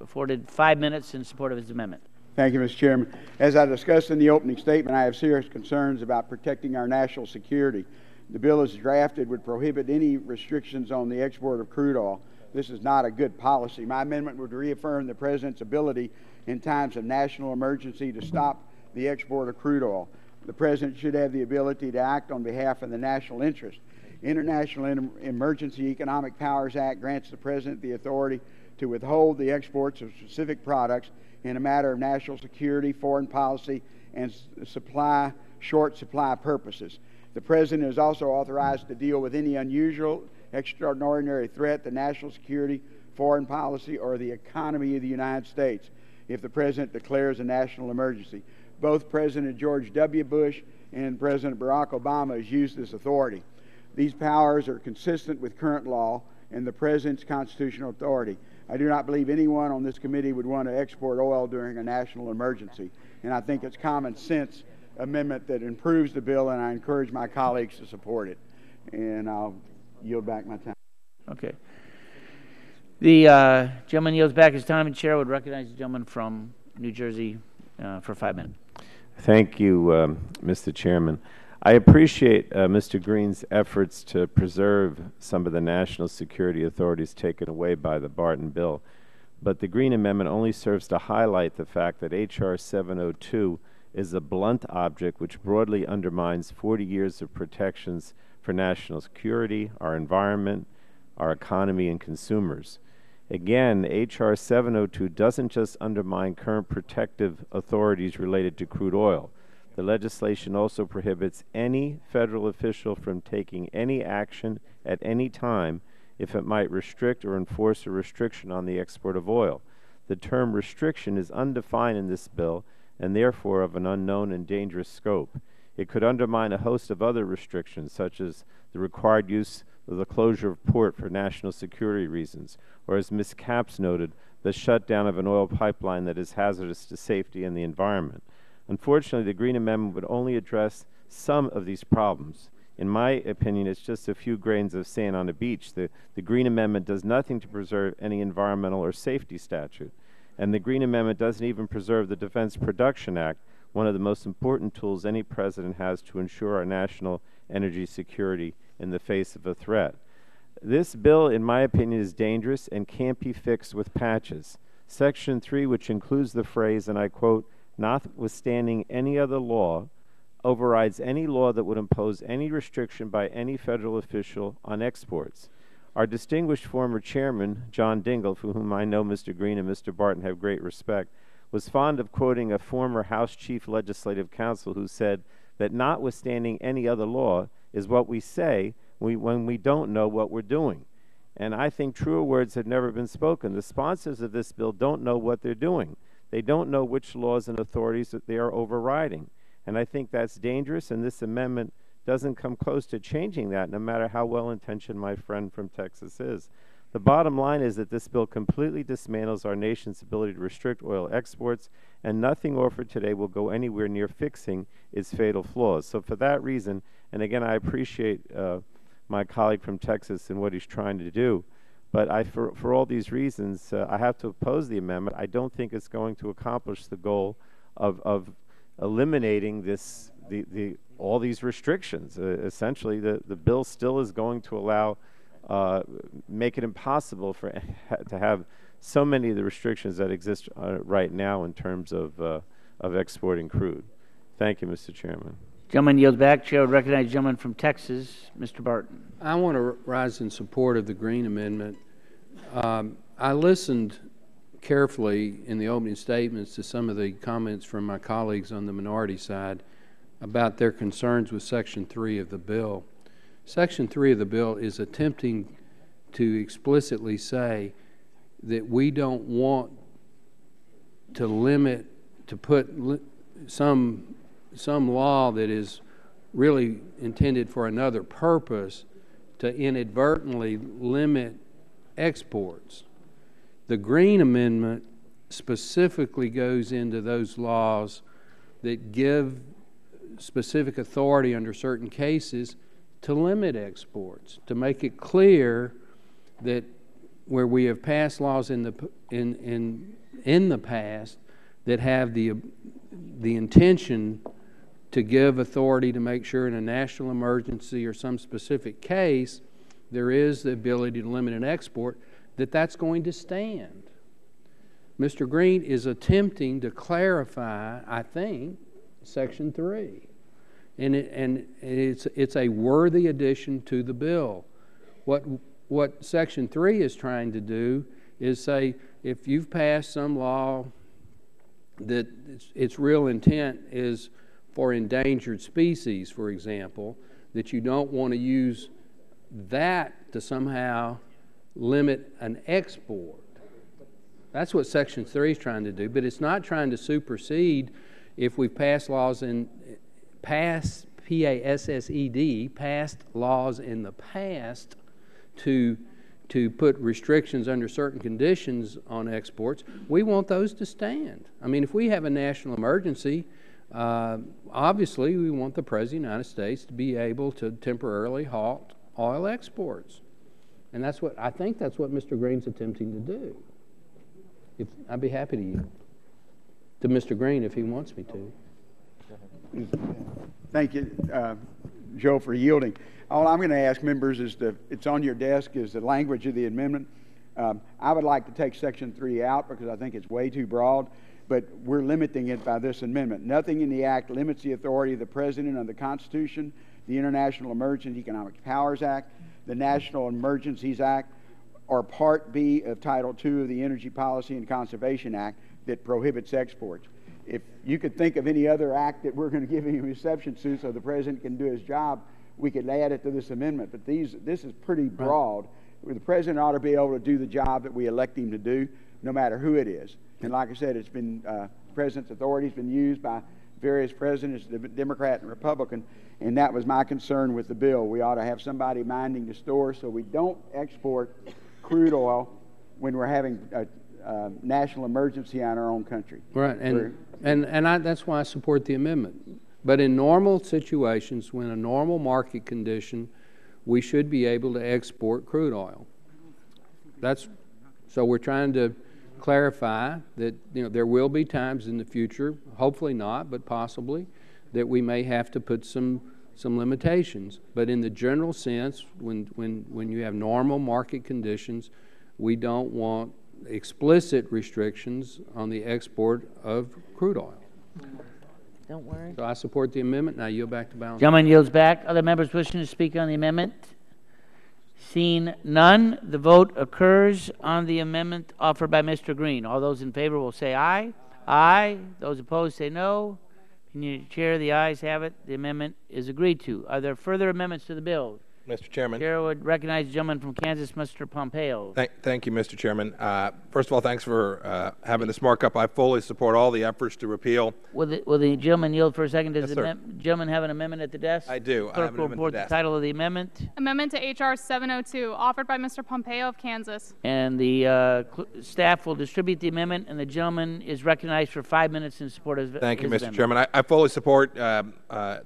[SPEAKER 1] afforded 5 minutes in support of his amendment.
[SPEAKER 8] Thank you, Mr. Chairman. As I discussed in the opening statement, I have serious concerns about protecting our national security. The bill as drafted would prohibit any restrictions on the export of crude oil. This is not a good policy. My amendment would reaffirm the President's ability in times of national emergency to stop the export of crude oil. The President should have the ability to act on behalf of the national interest. International Emergency Economic Powers Act grants the President the authority to withhold the exports of specific products in a matter of national security, foreign policy, and short supply purposes. The President is also authorized to deal with any unusual, extraordinary threat to national security, foreign policy, or the economy of the United States if the President declares a national emergency. Both President George W. Bush and President Barack Obama has used this authority. These powers are consistent with current law and the President's constitutional authority. I do not believe anyone on this committee would want to export oil during a national emergency, and I think it's common sense amendment that improves the bill, and I encourage my colleagues to support it. And I'll yield back my time.
[SPEAKER 1] Okay. The gentleman yields back his time, and Chair would recognize the gentleman from New Jersey for 5 minutes.
[SPEAKER 2] Thank you, Mr. Chairman. I appreciate Mr. Green's efforts to preserve some of the national security authorities taken away by the Barton bill, but the Green amendment only serves to highlight the fact that H.R. 702 is a blunt object which broadly undermines 40 years of protections for national security, our environment, our economy, and consumers. Again, H.R. 702 doesn't just undermine current protective authorities related to crude oil. The legislation also prohibits any federal official from taking any action at any time if it might restrict or enforce a restriction on the export of oil. The term restriction is undefined in this bill and therefore of an unknown and dangerous scope. It could undermine a host of other restrictions, such as the required use of the closure of port for national security reasons, or as Ms. Capps noted, the shutdown of an oil pipeline that is hazardous to safety and the environment. Unfortunately, the Green Amendment would only address some of these problems. In my opinion, it's just a few grains of sand on a beach. The Green Amendment does nothing to preserve any environmental or safety statute. And the Green Amendment doesn't even preserve the Defense Production Act, one of the most important tools any president has to ensure our national energy security in the face of a threat. This bill, in my opinion, is dangerous and can't be fixed with patches. Section 3, which includes the phrase, and I quote, "notwithstanding any other law," overrides any law that would impose any restriction by any federal official on exports. Our distinguished former chairman, John Dingell, for whom I know Mr. Green and Mr. Barton have great respect, was fond of quoting a former House Chief Legislative Counsel who said that notwithstanding any other law is what we say when we don't know what we're doing. And I think truer words have never been spoken. The sponsors of this bill don't know what they're doing. They don't know which laws and authorities that they are overriding. And I think that's dangerous, and this amendment doesn't come close to changing that, no matter how well-intentioned my friend from Texas is. The bottom line is that this bill completely dismantles our nation's ability to restrict oil exports, and nothing offered today will go anywhere near fixing its fatal flaws. So for that reason, and again, I appreciate my colleague from Texas and what he's trying to do, but for all these reasons, I have to oppose the amendment. I don't think it's going to accomplish the goal of eliminating all these restrictions. Essentially, the bill still is going to allow, make it impossible to have so many of the restrictions that exist right now in terms of exporting crude. Thank you, Mr. Chairman.
[SPEAKER 1] Gentleman yields back. Chair would recognize the gentleman from Texas, Mr. Barton.
[SPEAKER 3] I want to rise in support of the Green Amendment. I listened carefully in the opening statements to some of the comments from my colleagues on the minority side about their concerns with Section 3 of the bill. Section 3 of the bill is attempting to explicitly say that we don't want to limit, to put some law that is really intended for another purpose to inadvertently limit exports. The Green Amendment specifically goes into those laws that give specific authority under certain cases to limit exports, to make it clear that where we have passed laws in the past that have the intention to give authority to make sure in a national emergency or some specific case there is the ability to limit an export, that's going to stand. Mr. Green is attempting to clarify, I think, Section 3. And it's a worthy addition to the bill. What Section 3 is trying to do is say, if you've passed some law that its real intent is for endangered species, for example, that you don't want to use that to somehow limit an export. That's what Section 3 is trying to do, but it's not trying to supersede if we've passed laws passed laws in the past to put restrictions under certain conditions on exports. We want those to stand. I mean, if we have a national emergency, obviously we want the President of the United States to be able to temporarily halt oil exports. And I think that's what Mr. Green's attempting to do. I'd be happy to yield to Mr. Green if he wants me to.
[SPEAKER 8] Thank you, Joe, for yielding. All I'm going to ask members is it's on your desk, is the language of the amendment. I would like to take Section 3 out because I think it's way too broad. but we're limiting it by this amendment. Nothing in the Act limits the authority of the President under the Constitution, the International Emergency Economic Powers Act, the National Emergencies Act, or Part B of Title II of the Energy Policy and Conservation Act that prohibits exports. If you could think of any other act that we're going to give him exception to so the President can do his job, we could add it to this amendment. But this is pretty broad. The President ought to be able to do the job that we elect him to do, no matter who it is. And like I said, it's been the President's authority has been used by various presidents, Democrat and Republican, and that was my concern with the bill. We ought to have somebody minding the store so we don't export crude oil when we're having a national emergency on our own country.
[SPEAKER 3] Right, that's why I support the amendment. But in normal situations, when a normal market condition, we should be able to export crude oil. So we're trying to clarify that there will be times in the future, hopefully not, but possibly, that we may have to put some limitations. But in the general sense, when you have normal market conditions, we don't want explicit restrictions on the export of crude oil.
[SPEAKER 6] Don't worry.
[SPEAKER 3] So I support the amendment. Now yield back to balance.
[SPEAKER 1] Gentleman yields back. Other members wishing to speak on the amendment? Seeing none, the vote occurs on the amendment offered by Mr. Green. All those in favor will say aye. Aye. Those opposed say no. Opinion of the chair, the ayes have it. The amendment is agreed to. Are there further amendments to the bill?
[SPEAKER 4] Mr. Chairman.
[SPEAKER 1] Chair would recognize the gentleman from Kansas, Mr. Pompeo.
[SPEAKER 4] Thank you, Mr. Chairman. First of all, thanks for having this markup. I fully support all the efforts to repeal.
[SPEAKER 1] Will the gentleman yield for a second? Does
[SPEAKER 4] Yes,
[SPEAKER 1] the
[SPEAKER 4] sir.
[SPEAKER 1] Gentleman have an amendment at the desk?
[SPEAKER 4] I do. I have
[SPEAKER 1] Clerk
[SPEAKER 4] an
[SPEAKER 1] will
[SPEAKER 4] amendment
[SPEAKER 1] report
[SPEAKER 4] at the
[SPEAKER 1] the
[SPEAKER 4] desk.
[SPEAKER 1] title of the amendment.
[SPEAKER 22] Amendment to H.R. 702, offered by Mr. Pompeo of Kansas.
[SPEAKER 1] And the staff will distribute the amendment, and the gentleman is recognized for 5 minutes in support of
[SPEAKER 4] Thank you,
[SPEAKER 1] his
[SPEAKER 4] Mr.
[SPEAKER 1] amendment.
[SPEAKER 4] Chairman. I fully support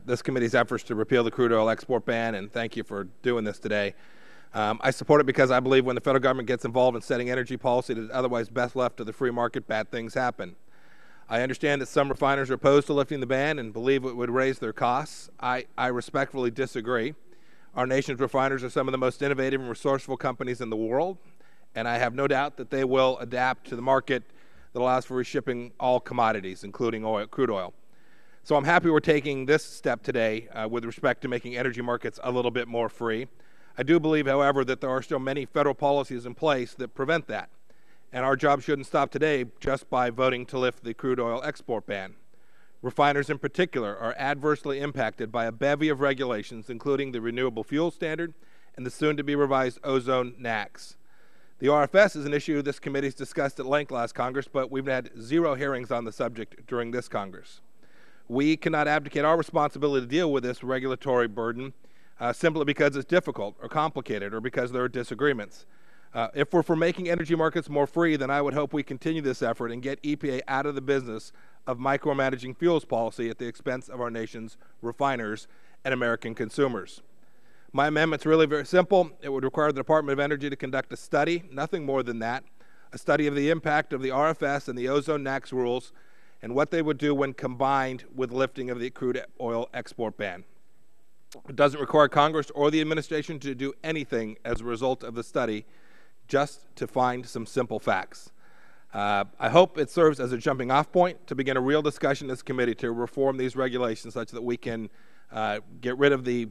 [SPEAKER 4] this committee's efforts to repeal the crude oil export ban, and thank you for doing this today. I support it because I believe when the federal government gets involved in setting energy policy that is otherwise best left to the free market, bad things happen. I understand that some refiners are opposed to lifting the ban and believe it would raise their costs. I respectfully disagree. Our nation's refiners are some of the most innovative and resourceful companies in the world, and I have no doubt that they will adapt to the market that allows for reshipping all commodities, including crude oil. So I'm happy we're taking this step today with respect to making energy markets a little bit more free. I do believe, however, that there are still many federal policies in place that prevent that, and our job shouldn't stop today just by voting to lift the crude oil export ban. Refiners in particular are adversely impacted by a bevy of regulations, including the Renewable Fuel Standard and the soon-to-be-revised ozone NAAQS. The RFS is an issue this committee has discussed at length last Congress, but we've had 0 hearings on the subject during this Congress. We cannot abdicate our responsibility to deal with this regulatory burden simply because it's difficult or complicated or because there are disagreements. If we're for making energy markets more free, then I would hope we continue this effort and get EPA out of the business of micromanaging fuels policy at the expense of our nation's refiners and American consumers. My amendment's really very simple. It would require the Department of Energy to conduct a study, nothing more than that, a study of the impact of the RFS and the ozone NAAQS rules and what they would do when combined with lifting of the crude oil export ban. It doesn't require Congress or the administration to do anything as a result of the study, just to find some simple facts. I hope it serves as a jumping off point to begin a real discussion in this committee to reform these regulations such that we can get rid of the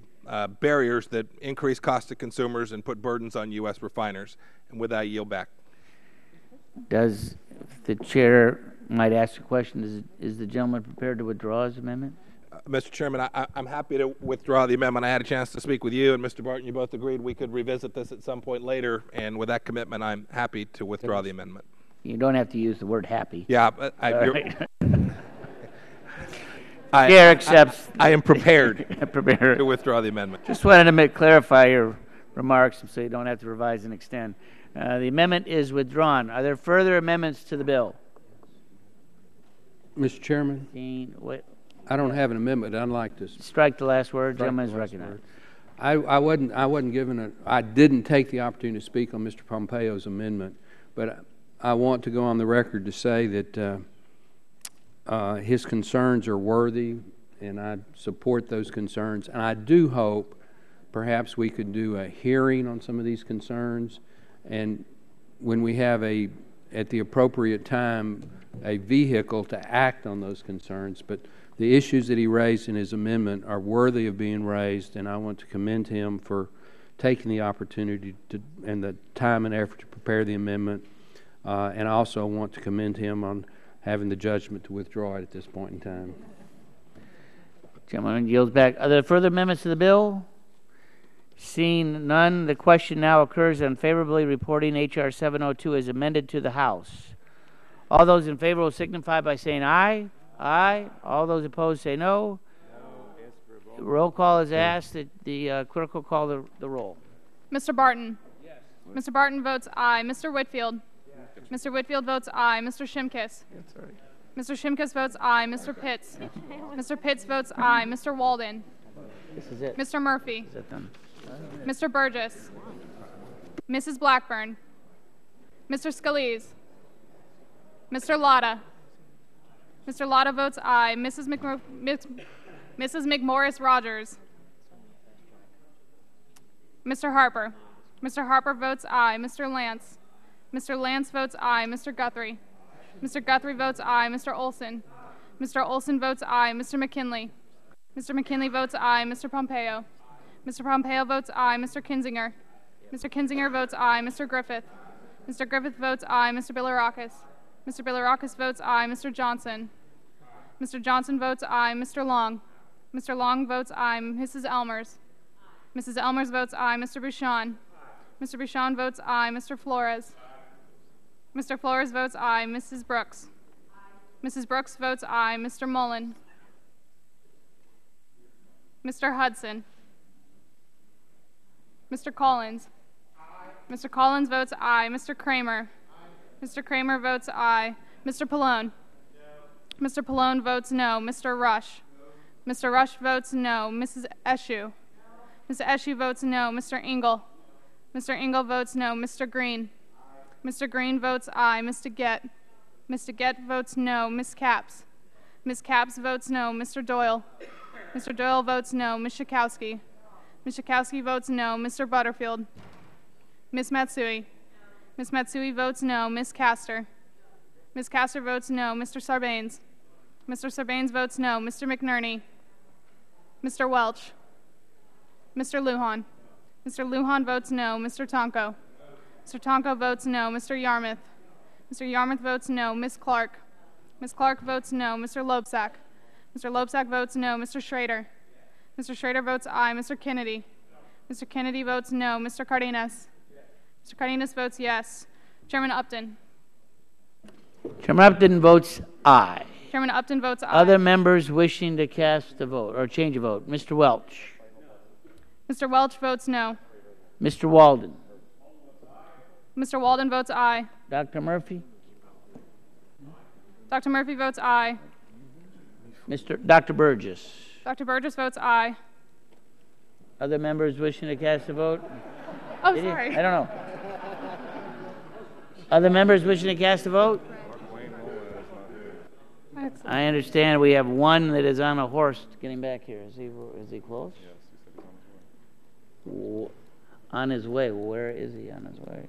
[SPEAKER 4] barriers that increase cost to consumers and put burdens on U.S. refiners. And with that, I yield back.
[SPEAKER 1] Does the chair might ask a question? Is the gentleman prepared to withdraw his amendment?
[SPEAKER 4] Mr. Chairman, I'm happy to withdraw the amendment. I had a chance to speak with you and Mr. Barton. You both agreed we could revisit this at some point later, and with that commitment, I'm happy to withdraw the amendment.
[SPEAKER 1] You don't have to use the word happy.
[SPEAKER 4] Yeah, but
[SPEAKER 1] Chair accepts.
[SPEAKER 4] I am prepared
[SPEAKER 1] prepared
[SPEAKER 4] to withdraw the amendment.
[SPEAKER 1] Just wanted to clarify your remarks so you don't have to revise and extend. The amendment is withdrawn. Are there further amendments to the bill?
[SPEAKER 3] Mr. Chairman, I don't have an amendment. I'd like to
[SPEAKER 1] strike the last word. Gentleman is recognized.
[SPEAKER 3] I wasn't given I didn't take the opportunity to speak on Mr. Pompeo's amendment, but I want to go on the record to say that his concerns are worthy, and I support those concerns. And I do hope perhaps we could do a hearing on some of these concerns, and when we have a at the appropriate time, a vehicle to act on those concerns. But the issues that he raised in his amendment are worthy of being raised, and I want to commend him for taking the opportunity to, and the time and effort to prepare the amendment. And I also want to commend him on having the judgment to withdraw it at this point in time.
[SPEAKER 1] Gentleman yields back. Are there further amendments to the bill? Seeing none, the question now occurs on favorably reporting H.R. 702 as amended to the House. All those in favor will signify by saying aye. Aye. All those opposed say no. Roll call is asked. The clerk will call the roll.
[SPEAKER 22] Mr. Barton? Yes. Mr. Barton votes aye. Mr. Whitfield? Yes. Mr. Whitfield votes aye. Mr. Shimkus? Yes, sorry. Mr. Shimkus votes aye. Mr. Pitts? Mr. Pitts votes aye. Mr. Walden?
[SPEAKER 1] This is it.
[SPEAKER 22] Mr. Murphy?
[SPEAKER 1] Is that done?
[SPEAKER 22] Mr. Burgess? Mrs. Blackburn? Mr. Scalise? Mr. Lotta? Mr. Lotta votes aye. Mrs. McMorris Rogers? Mr. Harper? Mr. Harper votes aye. Mr. Lance? Mr. Lance votes aye. Mr. Guthrie? Mr. Guthrie votes aye. Mr. Olson? Mr. Olson votes aye. Mr. McKinley? Mr. McKinley votes aye. Mr. Pompeo? Mr. Pompeo votes aye. Mr. Kinzinger? Mr. Kinzinger votes aye. Mr. Griffith? Mr. Griffith votes aye. Mr. Bilirakis? Mr. Bilirakis votes aye. Mr. Johnson? Mr. Johnson votes aye. Mr. Long? Mr. Long votes aye. Mrs. Elmers? Mrs. Elmers votes aye. Mr. Bouchon? Mr. Bouchon votes aye. Mr. Flores? Mr. Flores votes aye. Mrs. Brooks? Mrs. Brooks votes aye. Mr. Mullen? Mr. Hudson? Mr. Collins? Mr. Collins votes aye. Mr. Kramer? Mr. Kramer votes aye. Mr. Pallone? Mr. Pallone votes no. Mr. Rush? Mr. Rush votes no. Mrs. Eshoo? Mrs. Eshoo votes no. Mr. Engel? Mr. Engel votes no. Mr. Green? Mr. Green votes aye. Mr. Gett? Mr. Gett votes no. Ms. Capps? Ms. Capps votes no. Mr. Doyle? Mr. Doyle votes no. Ms. Schakowsky? Ms. Schakowsky votes no. Mr. Butterfield? Ms. Matsui? Ms. Matsui votes no. Ms. Castor? Ms. Castor votes no. Mr. Sarbanes? Mr. Sarbanes votes no. Mr. McNerney? Mr. Welch? Mr. Lujan? Mr. Lujan votes no. Mr. Tonko? Mr. Tonko votes no. Mr. Yarmouth? Mr. Yarmouth votes no. Ms. Clark? Ms. Clark votes no. Mr. Loebsack? Mr. Loebsack votes no. Mr. Schrader? Mr. Schrader votes aye. Mr. Kennedy? Mr. Kennedy votes no. Mr. Cardenas? Mr. Cardenas votes yes. Chairman Upton?
[SPEAKER 1] Chairman Upton votes aye.
[SPEAKER 22] Chairman Upton votes aye.
[SPEAKER 1] Other members wishing to cast a vote or change a vote? Mr. Welch?
[SPEAKER 22] Mr. Welch votes no.
[SPEAKER 1] Mr. Walden?
[SPEAKER 22] Mr. Walden votes aye.
[SPEAKER 1] Dr. Murphy?
[SPEAKER 22] Dr. Murphy votes aye.
[SPEAKER 1] Dr. Burgess?
[SPEAKER 22] Dr. Burgess votes aye.
[SPEAKER 1] Other members wishing to cast a vote?
[SPEAKER 22] Oh, sorry.
[SPEAKER 1] I don't know. Other members wishing to cast a vote? I understand we have one that is on a horse getting back here. Is he close? On his way. Where is he on his way?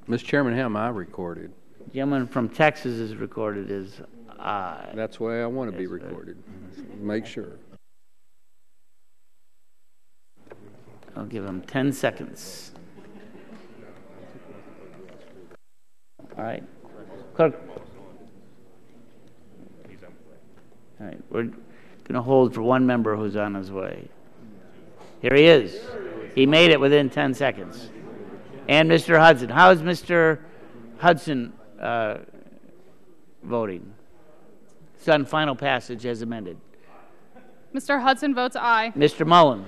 [SPEAKER 3] Mr. Chairman, how am I recorded?
[SPEAKER 1] Gentleman from Texas is recorded as aye.
[SPEAKER 3] That's the way I want to be recorded. Make sure.
[SPEAKER 1] I'll give him 10 seconds. All right. Clerk. All right. We're going to hold for one member who's on his way. Here he is. He made it within 10 seconds. And Mr. Hudson. How is Mr. Hudson voting? It's on final passage as amended.
[SPEAKER 22] Mr. Hudson votes aye.
[SPEAKER 1] Mr. Mullen.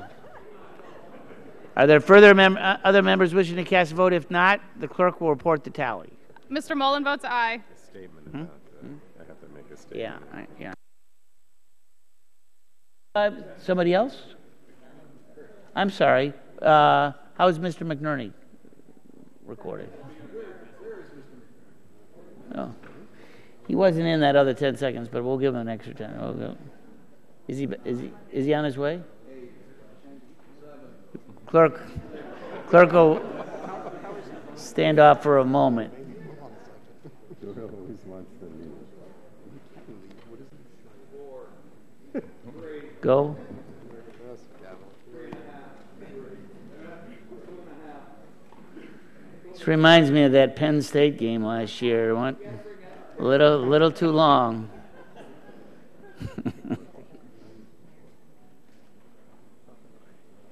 [SPEAKER 1] Are there further other members wishing to cast a vote? If not, the clerk will report the tally.
[SPEAKER 22] Mr. Mullen votes aye.
[SPEAKER 2] I have to make a statement.
[SPEAKER 1] Yeah. Somebody else? I'm sorry. How is Mr. McNerney recorded? Oh. He wasn't in that other 10 seconds, but we'll give him an extra 10. We'll go. Is he on his way? Clerk will stand off for a moment. Go. This reminds me of that Penn State game last year. It went a little too long.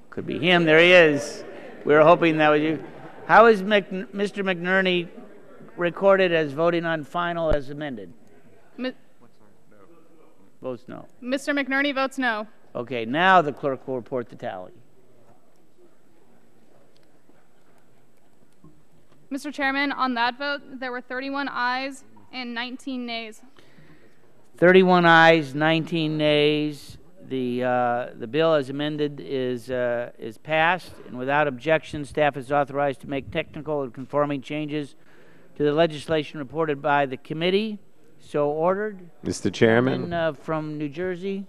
[SPEAKER 1] Could be him. There he is. We were hoping that was you. How is Mr. McNerney recorded as voting on final as amended? Votes no.
[SPEAKER 22] Mr. McNerney votes no.
[SPEAKER 1] Okay, now the clerk will report the tally.
[SPEAKER 22] Mr. Chairman, on that vote, there were 31 ayes and 19 nays.
[SPEAKER 1] 31 ayes, 19 nays. The bill as amended is passed, and without objection, staff is authorized to make technical and conforming changes to the legislation reported by the committee. So ordered.
[SPEAKER 2] Mr. Chairman.
[SPEAKER 1] From New Jersey.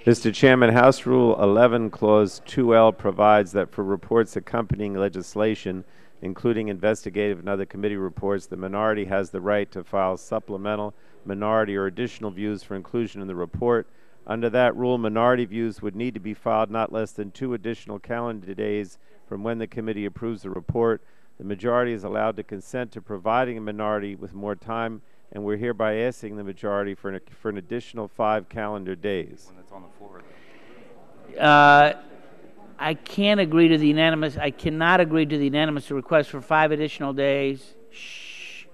[SPEAKER 2] Mr. Chairman, House Rule 11, Clause 2L provides that for reports accompanying legislation, including investigative and other committee reports, the minority has the right to file supplemental, minority, or additional views for inclusion in the report. Under that rule, minority views would need to be filed not less than 2 additional calendar days from when the committee approves the report. The majority is allowed to consent to providing a minority with more time, and we're hereby asking the majority for an additional 5 calendar days.
[SPEAKER 5] When it's on the floor.
[SPEAKER 1] I can't agree to the unanimous. I cannot agree to the unanimous request for 5 additional days. Shh.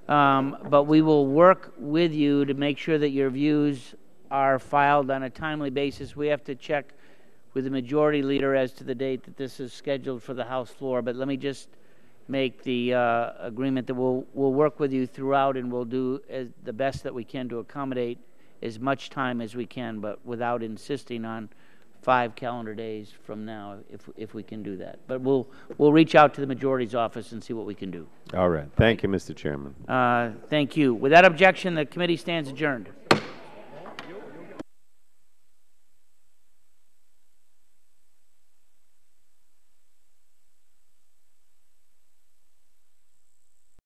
[SPEAKER 1] But we will work with you to make sure that your views are filed on a timely basis. We have to check with the majority leader as to the date that this is scheduled for the House floor. But let me just make the agreement that we'll work with you throughout, and we'll do the best that we can to accommodate as much time as we can, but without insisting on 5 calendar days from now, if we can do that. But we'll reach out to the majority's office and see what we can do.
[SPEAKER 2] All right. Thank you, Mr. Chairman.
[SPEAKER 1] Thank you. Without objection, the committee stands adjourned.